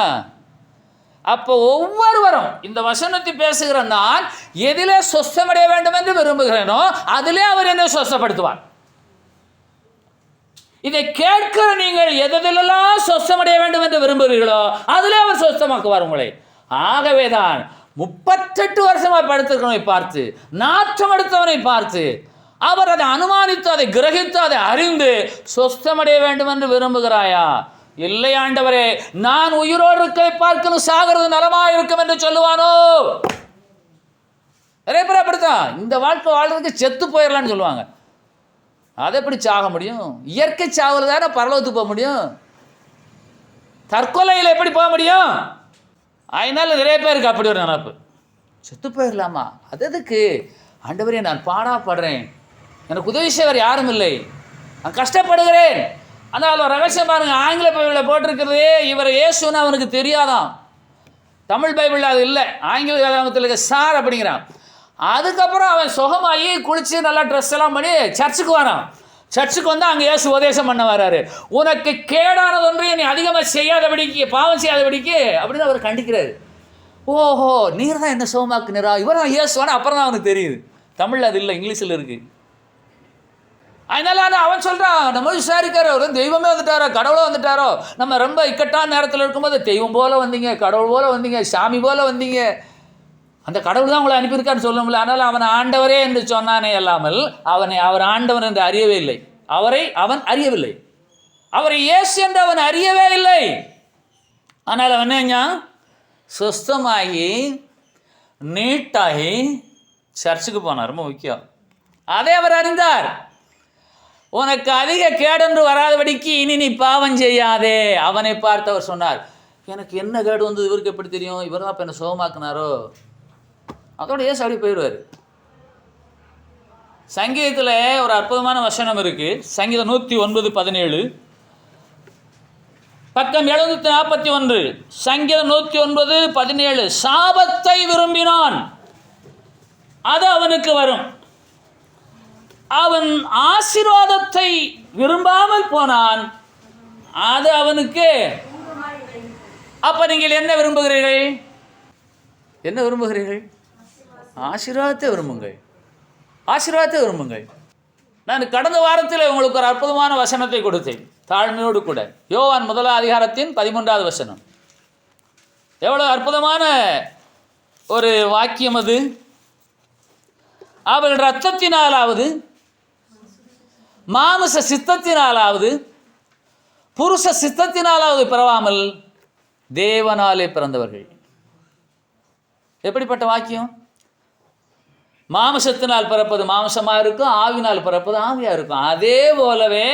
அப்போ ஒவ்வொருவரும் இந்த வசனத்தை பேசுகிற நான் எதிலே சொஸ்தமடைய வேண்டும் என்று விரும்புகிறேனோ அதிலே அவர் என்னை சொஸ்தப்படுத்துவார். இதை கேட்கிற நீங்கள் எதிலெல்லாம் சொஸ்தமடைய வேண்டும் என்று விரும்புகிறீர்களோ அதிலே அவர் சொஸ்தமாக்குவார் உங்களை. ஆகவேதான் 38 வருஷமாக படுத்திருக்கிறவனை பார்த்து, நாற்றம் எடுத்தவனை பார்த்து, அவர் அதை அனுமானித்து, அதை கிரகித்து, அதை அறிந்து சொஸ்தமடைய வேண்டும் என்று விரும்புகிறாயா? இல்லை ஆண்டவரே, நான் உயிரோடு இருக்க பார்க்கணும், சாகிறது நலமாக இருக்கும் என்று சொல்லுவானோ? நிறைய பேர் அப்படித்தான். இந்த வாழ்க்கை வாழ்றதுக்கு செத்து போயிடலான்னு சொல்லுவாங்க. அதை எப்படி சாக முடியும்? இயற்கை சாவில் தானே பரலோகத்துக்கு போக முடியும். தற்கொலையில் எப்படி போக முடியும்? அதனால நிறைய பேருக்கு அப்படி ஒரு நினைப்பு. செத்து போயிடலாமா? அது எதுக்கு? ஆண்டவரே, நான் பாடாப்படுறேன், எனக்கு உதவி செய்வர் யாரும் இல்லை, நான் கஷ்டப்படுகிறேன். ஆனால் ஒரு ரகசியம் பாருங்க, ஆங்கில பைபிளில் போட்டிருக்கிறது, இவர் இயேசுன்னு அவனுக்கு தெரியாதான். தமிழ் பைபிளில் அது இல்லை, ஆங்கில வேதாகமத்தில் இருக்க சார் அப்படிங்கிறான். அதுக்கப்புறம் அவன் சுகமாகி குளித்து நல்லா ட்ரெஸ் எல்லாம் பண்ணி சர்ச்சுக்கு வரான். சர்ச்சுக்கு வந்து அங்கே இயேசு உபதேசம் பண்ண வர்றாரு. உனக்கு கேடானது ஒன்றையும் நீ அதிகமாக செய்யாதபடிக்கு, பாவம் செய்யாதபடிக்கு அப்படின்னு அவர் கண்டிக்கிறாரு. ஓஹோ, நீர் தான் என்ன சுகமாக்குனரா, இவர் தான் இயேசுவான அப்புறம் தான் அவனுக்கு தெரியுது. தமிழில் அது இல்லை, இங்கிலீஷில் இருக்குது. அதனால அவன் சொல்கிறான், நம்ம விசாரிக்காரோ, ஒரு தெய்வமே வந்துட்டாரோ, கடவுளோ வந்துட்டாரோ. நம்ம ரொம்ப இக்கட்டான நேரத்தில் இருக்கும்போது தெய்வம் போல் வந்தீங்க, கடவுள் போல் வந்தீங்க, சாமி போல் வந்தீங்க, அந்த கடவுள் தான் உங்களை அனுப்பியிருக்கான்னு சொல்ல முடியல. ஆனால் அவன் ஆண்டவரே என்று சொன்னானே அல்லாமல் அவர் ஆண்டவன் என்று அறியவே இல்லை. அவன் அறியவில்லை. அவரை இயேசு என்று அவன் அறியவே இல்லை. ஆனால் அவன் என்ன, சுஸ்தமாகி நீட்டாகி சர்ச்சுக்கு போனார். ரொம்ப முக்கியம். அதை அவர் அறிந்தார். உனக்கு அதிக கேடென்று வராதபடிக்கு இனி நீ பாவம் செய்யாதே. அவனை பார்த்து அவர் சொன்னார், எனக்கு என்ன கேடு வந்தது இவருக்கு எப்படி தெரியும், இவர் தான் இப்போ என்ன சுகமாக்குனாரோ, அதோட ஏசு அப்படி போயிடுவார். சங்கீதத்தில் ஒரு அற்புதமான வசனம் இருக்குது. சங்கீதம் 109:17, பக்கம் 741. சங்கீதம் 109:17. சாபத்தை விரும்பினான், அது அவனுக்கு வரும். அவன் ஆசீர்வாதத்தை விரும்பாமல் போனான், அது அவனுக்கு. அப்ப நீங்கள் என்ன விரும்புகிறீர்கள்? என்ன விரும்புகிறீர்கள்? ஆசீர்வாதத்தை விரும்புங்கள், ஆசீர்வாதத்தை விரும்புங்கள். நான் கடந்த வாரத்தில் உங்களுக்கு ஒரு அற்புதமான வசனத்தை கொடுத்தேன், தாழ்மையோடு கூட. யோவான் 1:13 வசனம். எவ்வளோ அற்புதமான ஒரு வாக்கியம் அது. அவள் இரத்தத்தினாலாவது மாமிச சித்தத்தினாலாவது புருஷ சித்தத்தினாலாவது பிறவாமல் தேவனாலே பிறந்தவர்கள். எப்படிப்பட்ட வாக்கியம்? மாமிசத்தினால் பிறப்பது மாமிசமாக இருக்கும், ஆவினால் பிறப்பது ஆவியாக இருக்கும். அதே போலவே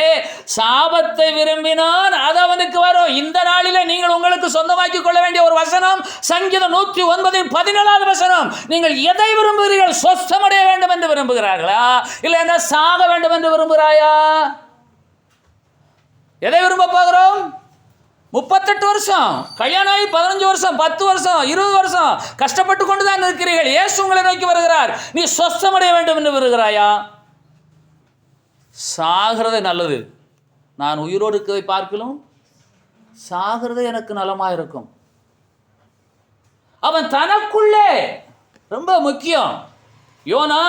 சாபத்தை விரும்பினான், அது அவனுக்கு வரும். இந்த நாளிலே நீங்கள் உங்களுக்கு சொந்தமாக்கி கொள்ள வேண்டிய ஒரு வசனம் சங்கீதம் 109:17 வசனம். நீங்கள் எதை விரும்புகிறீர்கள்? சொஸ்தமடைய வேண்டும் என்று விரும்புகிறார்களா, இல்லை என்ன சாக வேண்டும் என்று விரும்புகிறாயா? எதை விரும்ப போகிறோம்? 38 வருஷம் கல்யாணம் ஆகி 15 வருஷம் 10 வருஷம் 20 வருஷம் கஷ்டப்பட்டு கொண்டு தான் இருக்கிறீர்கள். இயேசு உங்களை நோக்கி வருகிறார். நீ சொஸ்தமடைய வேண்டும் என்று வருகிறாயா? சாகிறது நல்லது. நான் உயிரோடு இருக்கிறதை பார்க்கலும் சாகிறது எனக்கு நலமாக இருக்கும். அவன் தனக்குள்ளே, ரொம்ப முக்கியம், யோனா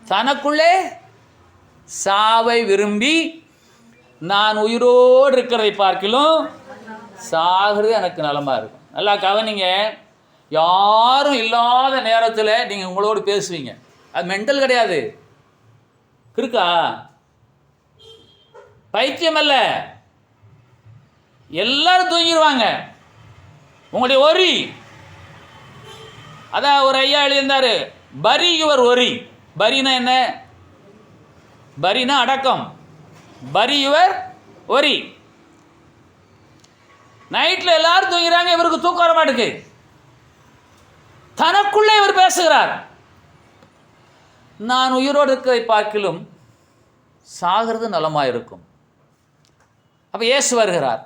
தனக்குள்ளே சாவை விரும்பி நான் உயிரோடு இருக்கிறதை பார்க்கலும் சாகிறது எனக்கு நலமாக இருக்கும். நல்லா கவனிங்க. யாரும் இல்லாத நேரத்தில் நீங்கள் உங்களோடு பேசுவீங்க. அது மெண்டல் கிடையாது, இருக்கா, பைத்தியம் அல்ல. எல்லாரும் தூங்கிடுவாங்க. உங்களுடைய ஒரி, அதான் ஒரு ஐயா எழுதியிருந்தார், பரி யுவர் ஒரி. பரினா என்ன? பரினா அடக்கம். பரி யுவர் ஒரி. நைட்டில் எல்லாரும் தூங்கிறாங்க, இவருக்கு தூக்கம் வர மாட்டேங்குது. தனக்குள்ளே இவர் பேசுகிறார், நான் உயிரோடு இருக்கிறதை பார்க்கிலும் சாகிறது நலமாக இருக்கும். அப்போ இயேசு வருகிறார்,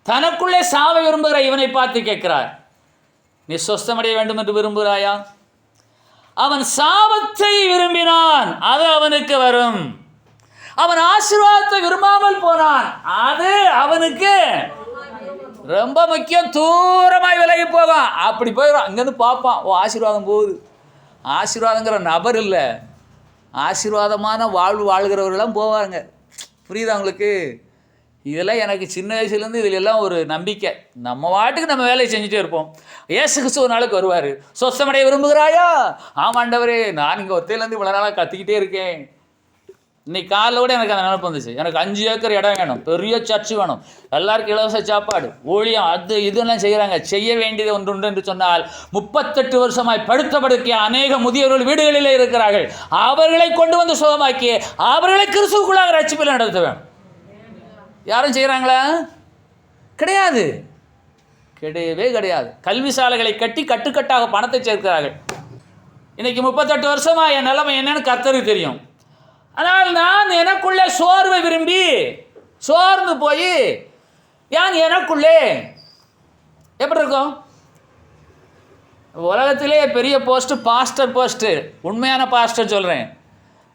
தனக்குள்ளே சாவை விரும்புகிற இவனை பார்த்து கேட்கிறார், நீ சொஸ்தமடைய வேண்டும் என்று விரும்புகிறாயா? அவன் சாபத்தை விரும்பினான், அது அவனுக்கு வரும். அவன் ஆசீர்வாதத்தை விரும்பாமல் போனான், அது அவனுக்கு ரொம்ப முக்கியம். தூரமாய் விலகி போகும். அப்படி போயிடும். அங்கேருந்து பார்ப்பான், ஓ ஆசீர்வாதம் போகுது. ஆசீர்வாதங்கிற நபர் இல்லை, ஆசீர்வாதமான வாழ்வு வாழ்கிறவர்களெல்லாம் போவாங்க. புரியுதா உங்களுக்கு? இதெல்லாம் எனக்கு சின்ன வயசுலேருந்து இதில் எல்லாம் ஒரு நம்பிக்கை. நம்ம வாட்டுக்கு நம்ம வேலையை செஞ்சுட்டே இருப்போம். இயேசு கிறிஸ்து ஒரு நாளுக்கு வருவார். சொஸ்தமடைய விரும்புகிறாயா? ஆமாண்டவரே, நான் இங்கே ஒத்தையிலேருந்து இவ்வளோ நாளாக கத்திக்கிட்டே இருக்கேன். இன்னைக்கு காலைல கூட எனக்கு அந்த நினைப்பு வந்துச்சு. எனக்கு 5 ஏக்கர் இடம் வேணும், பெரிய சர்ச்சு வேணும், எல்லாருக்கும் இலவச சாப்பாடு, ஊழியம், அது இதெல்லாம் செய்கிறாங்க. செய்ய வேண்டியது ஒன்று உண்டு என்று சொன்னால் 38 வருஷமாய் படுத்தபடுக்கிய அநேக முதியவர்கள் வீடுகளிலே இருக்கிறார்கள். அவர்களை கொண்டு வந்து சுகமாக்கி அவர்களை கிறிஸ்துவுக்குள்ளாக ரட்சிப்பில் நடத்த வேணும். யாரும் செய்கிறாங்களா? கிடையாது, கிடையவே கிடையாது. கல்வி சாலைகளை கட்டி கட்டுக்கட்டாக பணத்தை சேர்க்கிறார்கள். இன்னைக்கு 38 வருஷமாக என் நிலைமை என்னன்னு கர்த்தருக்கு தெரியும். ஆனால் நான் எனக்குள்ளே சோர்வை விரும்பி சோர்ந்து போய் ஏன் எனக்குள்ளே எப்படி இருக்கும்? உலகத்திலே பெரிய போஸ்ட்டு பாஸ்டர் போஸ்ட்டு. உண்மையான பாஸ்டர் சொல்கிறேன்.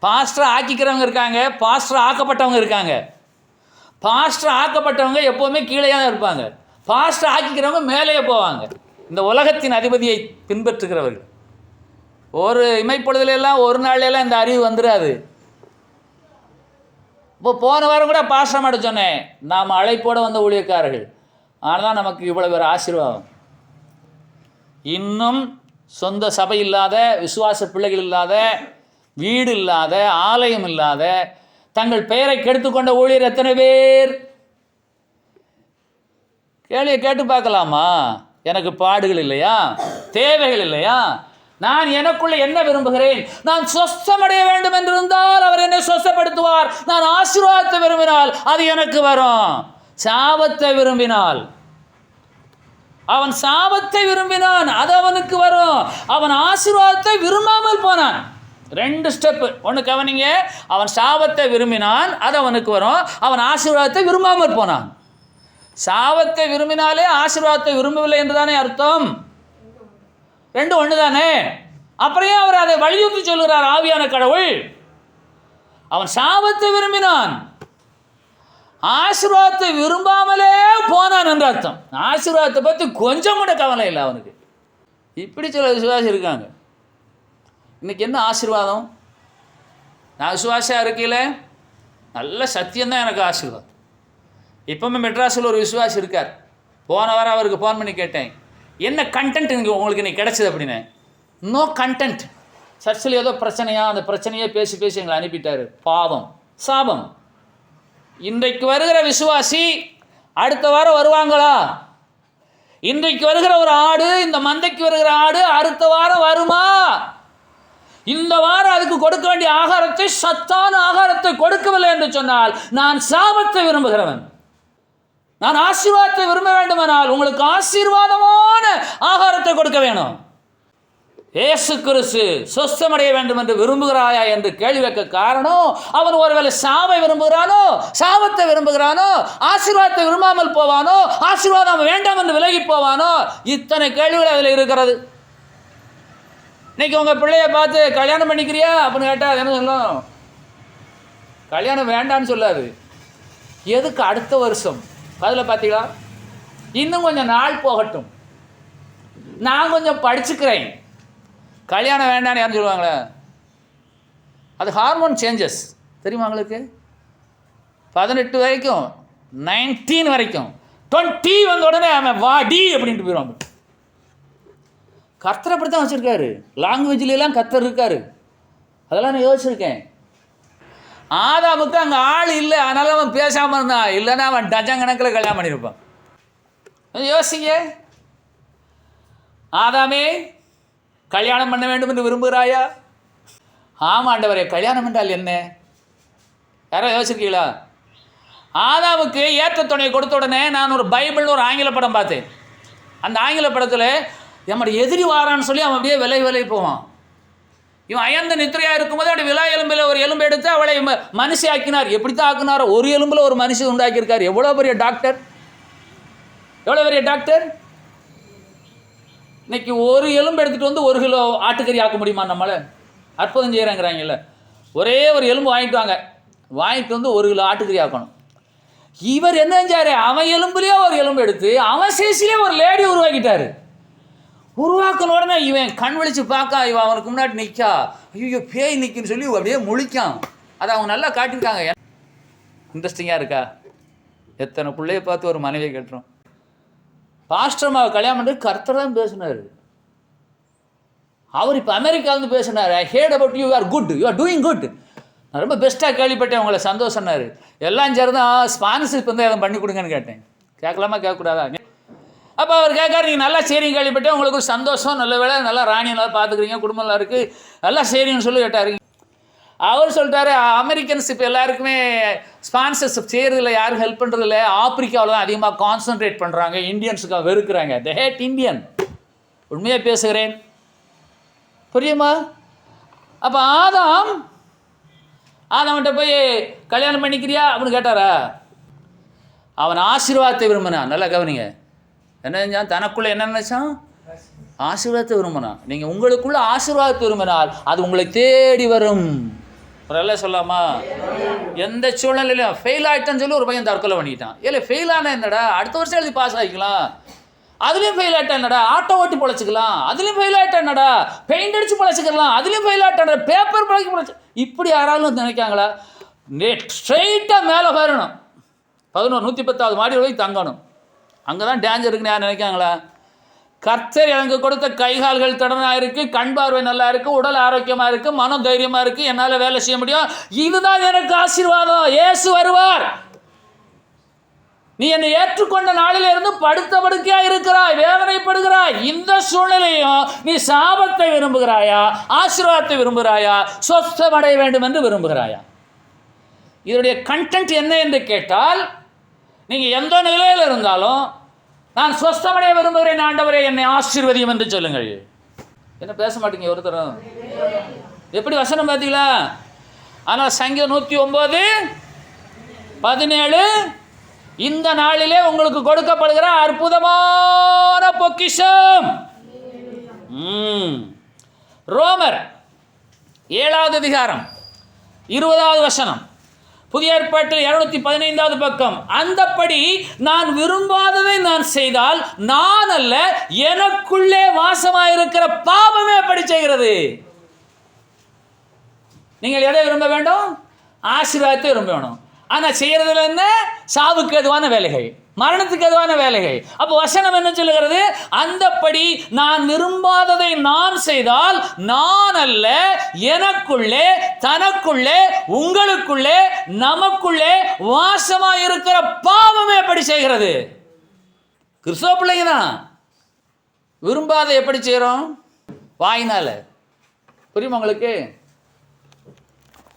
பாஸ்டர் ஆக்கிக்கிறவங்க இருக்காங்க, பாஸ்டர் ஆக்கப்பட்டவங்க இருக்காங்க. பாஸ்டர் ஆக்கப்பட்டவங்க எப்போவுமே கீழே தான் இருப்பாங்க, பாஸ்டர் ஆக்கிக்கிறவங்க மேலேயே போவாங்க. இந்த உலகத்தின் அதிபதியை பின்பற்றுகிறவர்கள். ஒரு இமைப்பொழுதுலாம் ஒரு நாள்லாம் இந்த அறிவு வந்துடாது. இப்போ போன வாரம் கூட பாஸ்டர் மாட்ட சொன்னேன், நாம் அழைப்போடு வந்த ஊழியக்காரர்கள், ஆனால் நமக்கு இவ்வளோ பேர் ஆசீர்வாதம். இன்னும் சொந்த சபை இல்லாத, விசுவாச பிள்ளைகள் இல்லாத, வீடு இல்லாத, ஆலயம் இல்லாத, தங்கள் பெயரை கெடுத்துக்கொண்ட ஊழியர் எத்தனை பேர்? கேள்வியை கேட்டு பார்க்கலாமா? எனக்கு பாடுகள் இல்லையா? தேவைகள் இல்லையா? நான் எனக்குள்ள என்ன விரும்புகிறேன்? நான் சொஸ்தமடைய வேண்டும் என்றிருந்தால் அவர் என்னை சொஸ்தப்படுத்துவார். நான் ஆசீர்வாதத்தை விரும்பினால் அது எனக்கு வரும். சாபத்தை விரும்பினால் அவன் சாபத்தை விரும்பினான், அது அவனுக்கு வரும். அவன் ஆசீர்வாதத்தை விரும்பாமல் போனான். 2 ஸ்டெப்பு. ஒன்று கவனிங்க, அவன் சாபத்தை விரும்பினான், அது அவனுக்கு வரும். அவன் ஆசீர்வாதத்தை விரும்பாமல் போனான். சாபத்தை விரும்பினாலே ஆசீர்வாதத்தை விரும்பவில்லை என்றுதானே அர்த்தம்? 2 ஒன்று தானே. அப்புறம் அவர் அதை வலியுறுத்தி சொல்கிறார் ஆவியான கடவுள். அவன் சாபத்தை விரும்பினான், ஆசீர்வாதத்தை விரும்பாமலே போனான் என்று அர்த்தம். ஆசீர்வாதத்தை பற்றி கொஞ்சம் கூட கவலை இல்லை அவனுக்கு. இப்படி சில விசுவாசி இருக்காங்க. இன்றைக்கி என்ன ஆசீர்வாதம்? நான் விசுவாசியாக இருக்கையில் நல்ல சத்தியம்தான் எனக்கு ஆசீர்வாதம். இப்போவுமே மெட்ராஸில் ஒரு விசுவாசி இருக்கார். போன வாரம் அவருக்கு ஃபோன் பண்ணி கேட்டேன், என்ன கண்டென்ட் உங்களுக்கு இன்றைக்கி கிடச்சிது அப்படின்னு. No content. சர்ச்சில் ஏதோ பிரச்சனையா, அந்த பிரச்சனையே பேசி பேசி எங்களை அனுப்பிட்டார். பாவம், சாபம். இன்றைக்கு வருகிற விசுவாசி அடுத்த வாரம் வருவாங்களா? இன்றைக்கு வருகிற ஒரு ஆடு, இந்த மந்தைக்கு வருகிற ஆடு அடுத்த வாரம் வருமா? இந்த வாரம் அதுக்கு கொடுக்க வேண்டிய ஆகாரத்தை, சத்தான ஆகாரத்தை கொடுக்கவில்லை என்று சொன்னால் நான் சாபத்தை விரும்புகிறவன். நான் ஆசீர்வாதத்தை விரும்ப வேண்டுமானால் உங்களுக்கு ஆசீர்வாதமான ஆகாரத்தை கொடுக்க வேணும். இயேசு கிறிஸ்து சொஸ்தமடைய வேண்டும் என்று விரும்புகிறாயா என்று கேள்வி வைக்க காரணம், அவன் ஒருவேளை சாவை விரும்புகிறானோ, சாபத்தை விரும்புகிறானோ, ஆசீர்வாதத்தை விரும்பாமல் போவானோ, ஆசீர்வாதம் வேண்டாம் என்று விலகி போவானோ, இத்தனை கேள்விகள் அதில் இருக்கிறது. இன்னைக்கு உங்கள் பிள்ளைய பார்த்து கல்யாணம் பண்ணிக்கிறியா அப்படின்னு கேட்டால் என்ன சொல்லும்? கல்யாணம் வேண்டான்னு சொல்லாது. எதுக்கு அடுத்த வருஷம்? அதில் பார்த்தீங்களா, இன்னும் கொஞ்சம் நாள் போகட்டும், நான் கொஞ்சம் படிச்சுக்கிறேன், கல்யாணம் வேண்டான்னு யாரும் சொல்லுவாங்களே? அது ஹார்மோன் சேஞ்சஸ் தெரியுமா உங்களுக்கு? 18 வரைக்கும், 19 வரைக்கும், 20 வந்த உடனே அவன் வாடி அப்படின்ட்டு போயிடுவாங்க. கர்த்தர் அப்படி தான் வச்சுருக்காரு. லாங்குவேஜ்லாம் கர்த்தர் இருக்கார். அதெல்லாம் நான் யோசிச்சிருக்கேன். ஆதாமுக்கு அங்கே ஆள் இல்லை, அதனால அவன் பேசாமல் இருந்தான். இல்லைன்னா அவன் டஜன் கணக்கில் கல்யாணம் பண்ணியிருப்பான். யோசிங்க, ஆதாமே கல்யாணம் பண்ண வேண்டும் என்று விரும்புகிறாயா? ஆமாம் ஆண்டவரே, கல்யாணம் என்றால் என்ன? யாரோ யோசிச்சிருக்கீங்களா? ஆதாமுக்கு ஏற்ற துணையை கொடுத்த உடனே நான் ஒரு பைபிள்னு ஒரு ஆங்கில படம் பார்த்தேன். அந்த ஆங்கில படத்தில் நம்முடைய எதிரி வாரான்னு சொல்லி அவன் அப்படியே விலை போவான். இவன் அயர்ந்த நித்திரையாக இருக்கும்போது அப்படி விழா எலும்பில் ஒரு எலும்பு எடுத்து அவளை மனுஷி ஆக்கினார். எப்படி தான் ஆக்கினாரோ, ஒரு எலும்பில் ஒரு மனுஷி உண்டாக்கியிருக்கார். எவ்வளோ பெரிய டாக்டர், எவ்வளோ பெரிய டாக்டர்! இன்னைக்கு ஒரு எலும்பு எடுத்துகிட்டு வந்து 1 கிலோ ஆட்டுக்கறி ஆக்க முடியுமா? நம்மளை அற்புதம் செய்கிறாங்கிறாங்கல்ல. ஒரே ஒரு எலும்பு வாங்கிட்டு வந்து 1 கிலோ ஆட்டுக்கறி ஆக்கணும். இவர் என்ன செஞ்சார்? அவன் எலும்புலேயே ஒரு எலும்பு எடுத்து அவன் சேசிலே ஒரு லேடி உருவாக்கிட்டார். உருவாக்கின உடனே இவன் கண் விழிச்சு பார்க்க, இவன் அவனுக்கு முன்னாடி நிற்கா, ஐயோ பேய் நிற்கின்னு சொல்லி அப்படியே முழிக்கான். அதை அவங்க நல்லா காட்டியிருக்காங்க. இன்ட்ரெஸ்டிங்காக இருக்கா? எத்தனை பிள்ளையை பார்த்து ஒரு மனைவியை கட்டுறோம். பாஸ்டர்மாவை கல்யாணம் பண்ணி கர்த்தர் தான் பேசினார். அவர் இப்போ அமெரிக்காவிலேருந்து பேசினார். ஐ hurt about you are good, you are doing good, நான் ரொம்ப பெஸ்ட்டாக கேள்விப்பட்டேன், உங்களை சந்தோஷம்னாரு. எல்லாம் சரி தான், ஸ்பான்சர்ஷிப் வந்து எதுவும் பண்ணி கொடுங்கன்னு கேட்டேன். கேட்கலாமா கேட்கக்கூடாதா? அப்போ அவர் கேட்காரு, நீங்கள் நல்லா சரிங்க கேள்விப்பட்டேன், உங்களுக்கு ஒரு சந்தோஷம், நல்ல வேலை, நல்லா ராணி நல்லா பார்த்துக்குறீங்க, குடும்பம் நல்லா இருக்குது, நல்லா சரின்னு சொல்லி கேட்டார். அவர் சொல்லிட்டாரு, அமெரிக்கன்ஸ் இப்போ எல்லாருக்குமே ஸ்பான்சர்ஷிப் செய்கிறதில்ல, யாரும் ஹெல்ப் பண்ணுறதில்ல, ஆப்பிரிக்காவில் தான் அதிகமாக கான்சன்ட்ரேட் பண்ணுறாங்க, இந்தியன்ஸுக்காக வெறுக்கிறாங்க, த ஹேட் இந்தியன். உண்மையாக பேசுகிறேன், புரியுமா? அப்போ ஆதாம்கிட்ட போய் கல்யாணம் பண்ணிக்கிறியா அப்படின்னு கேட்டாரா? அவன் ஆசீர்வாதத்தை விரும்பினான். நல்லா கவனிங்க, என்ன செஞ்சான்? தனக்குள்ளே என்ன நினைச்சான்? ஆசீர்வாதத்தை விரும்பினான். நீங்கள் உங்களுக்குள்ள ஆசீர்வாதத்தை விரும்பினால் அது உங்களை தேடி வரும். நல்லா சொல்லாமா? எந்த சூழ்நிலையிலும் ஃபெயில் ஆகிட்டான்னு சொல்லி ஒரு பையன் தற்கொலை பண்ணிக்கிட்டான். இல்லை ஃபெயில் ஆனால் என்னடா, அடுத்த வருஷம் எழுதி பாஸ் ஆகிக்கலாம். அதுலேயும் ஃபெயில் ஆகிட்டா என்னடா, ஆட்டோ ஓட்டி பொழைச்சிக்கலாம். அதுலேயும் ஃபெயில் ஆகிட்டா என்னடா, பெயிண்ட் அடித்து பொழைச்சிக்கலாம். அதுலேயும் ஃபெயில் ஆகிட்டா பேப்பர் பொழைச்சி. இப்படி யாராலும் நினைக்காங்களா? ஸ்ட்ரெயிட்டாக மேலே வரணும், 110வது மாடி போய் தங்கணும். அங்கே தான் டேஞ்சர் இருக்குன்னு யார் நினைக்காங்களா? கர்த்தர் எனக்கு கொடுத்த கைகால்கள் திறனாக இருக்குது, கண் பார்வை நல்லா இருக்குது, உடல் ஆரோக்கியமாக இருக்குது, மனம் தைரியமாக இருக்குது, என்னால் வேலை செய்ய முடியும், இதுதான் எனக்கு ஆசீர்வாதம். இயேசு வருவார். நீ என்னை ஏற்றுக்கொண்ட நாளிலிருந்து படுத்த படுக்கையாக இருக்கிறாய், வேதனைப்படுகிறாய். இந்த சூழ்நிலையும் நீ சாபத்தை விரும்புகிறாயா, ஆசீர்வாதத்தை விரும்புகிறாயா, சொஸ்தமடைய வேண்டும் என்று விரும்புகிறாயா? இதனுடைய கண்டென்ட் என்ன என்று கேட்டால், நீங்கள் எந்த நிலையில் இருந்தாலும் நான் சொஸ்தமடைய விரும்புகிறேன், ஆண்டவரே என்னை ஆசீர்வதியும் என்று சொல்லுங்கள். என்ன பேச மாட்டீங்க ஒருத்தரும்? எப்படி வசனம் பார்த்தீங்களா? ஆனால் சங்கீதம் 109:17 இந்த நாளிலே உங்களுக்கு கொடுக்கப்படுகிற அற்புதமான பொக்கிஷம். ரோமர் 7வது அதிகாரம் 20வது வசனம், புதிய ஏற்பாட்டில் 215வது பக்கம். அந்தப்படி நான் விரும்பாததை நான் செய்தால் நான் அல்ல, எனக்குள்ளே வாசமாயிருக்கிற பாவமே அப்படி செய்கிறது. நீங்கள் எதை விரும்ப வேண்டும்? ஆசீர்வாதத்தை விரும்ப வேணும். ஆனால் செய்யறதுல என்ன? சாவுக்கு எதுவான வேலைகள், மரணத்துக்கு எதுவான வேலைகள். அப்போ வசனம் என்ன சொல்லுகிறது? அந்தப்படி நான் விரும்பாததை நான் செய்தால் நான் அல்ல, எனக்குள்ளே, தனக்குள்ளே, உங்களுக்குள்ளே, நமக்குள்ளே வாசமாயிருக்கிற பாவமே எப்படி செய்கிறது. கிறிஸ்தவ பிள்ளைங்க தான். விரும்பாத எப்படி செய்கிறோம்? வாயினால. புரியுமா உங்களுக்கு?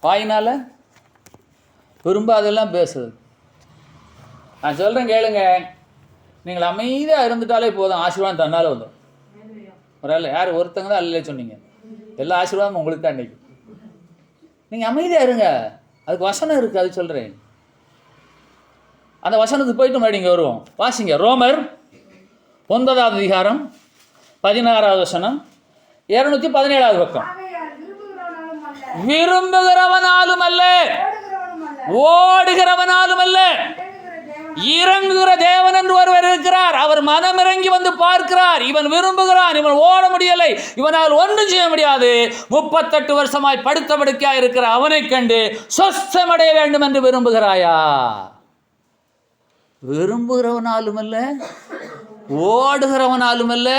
வாயினால விரும்பாதெல்லாம் பேசுது. நான் சொல்கிறேன் கேளுங்க, நீங்கள் அமைதியாக இருந்துட்டாலே போதும், ஆசீர்வாதம் தன்னால் வந்துடும். ஒரு ஆள் யார் ஒருத்தங்க தான் அல்ல சொன்னீங்க, எல்லா ஆசீர்வாதமும் உங்களுக்கு தான் இன்றைக்கி. நீங்கள் அமைதியாக இருங்க, அதுக்கு வசனம் இருக்குது, அது சொல்கிறேன். அந்த வசனத்துக்கு போயிட்டு மறுபடியும் வருவோம். வாசிங்க. ரோமர் 9வது அதிகாரம் 16வது வசனம், 217வது பக்கம். விரும்புகிறவனாலும் அல்ல, ஓடுகிறவனாலும் அல்ல, இறங்குகிற தேவன் என்று ஒருவர் இருக்கிறார். அவர் மனம் இறங்கி வந்து பார்க்கிறார். இவன் விரும்புகிறான், இவன் ஓட முடியலை, இவனால் ஒன்றும் செய்ய முடியாது. 38 வருஷமாய் படுத்த படுக்கையா இருக்கிற அவனை கண்டு சொஸ்தமடைய வேண்டும் என்று விரும்புகிறாயா? விரும்புகிறவனாலும் அல்ல, ஓடுகிறவனாலும் அல்ல,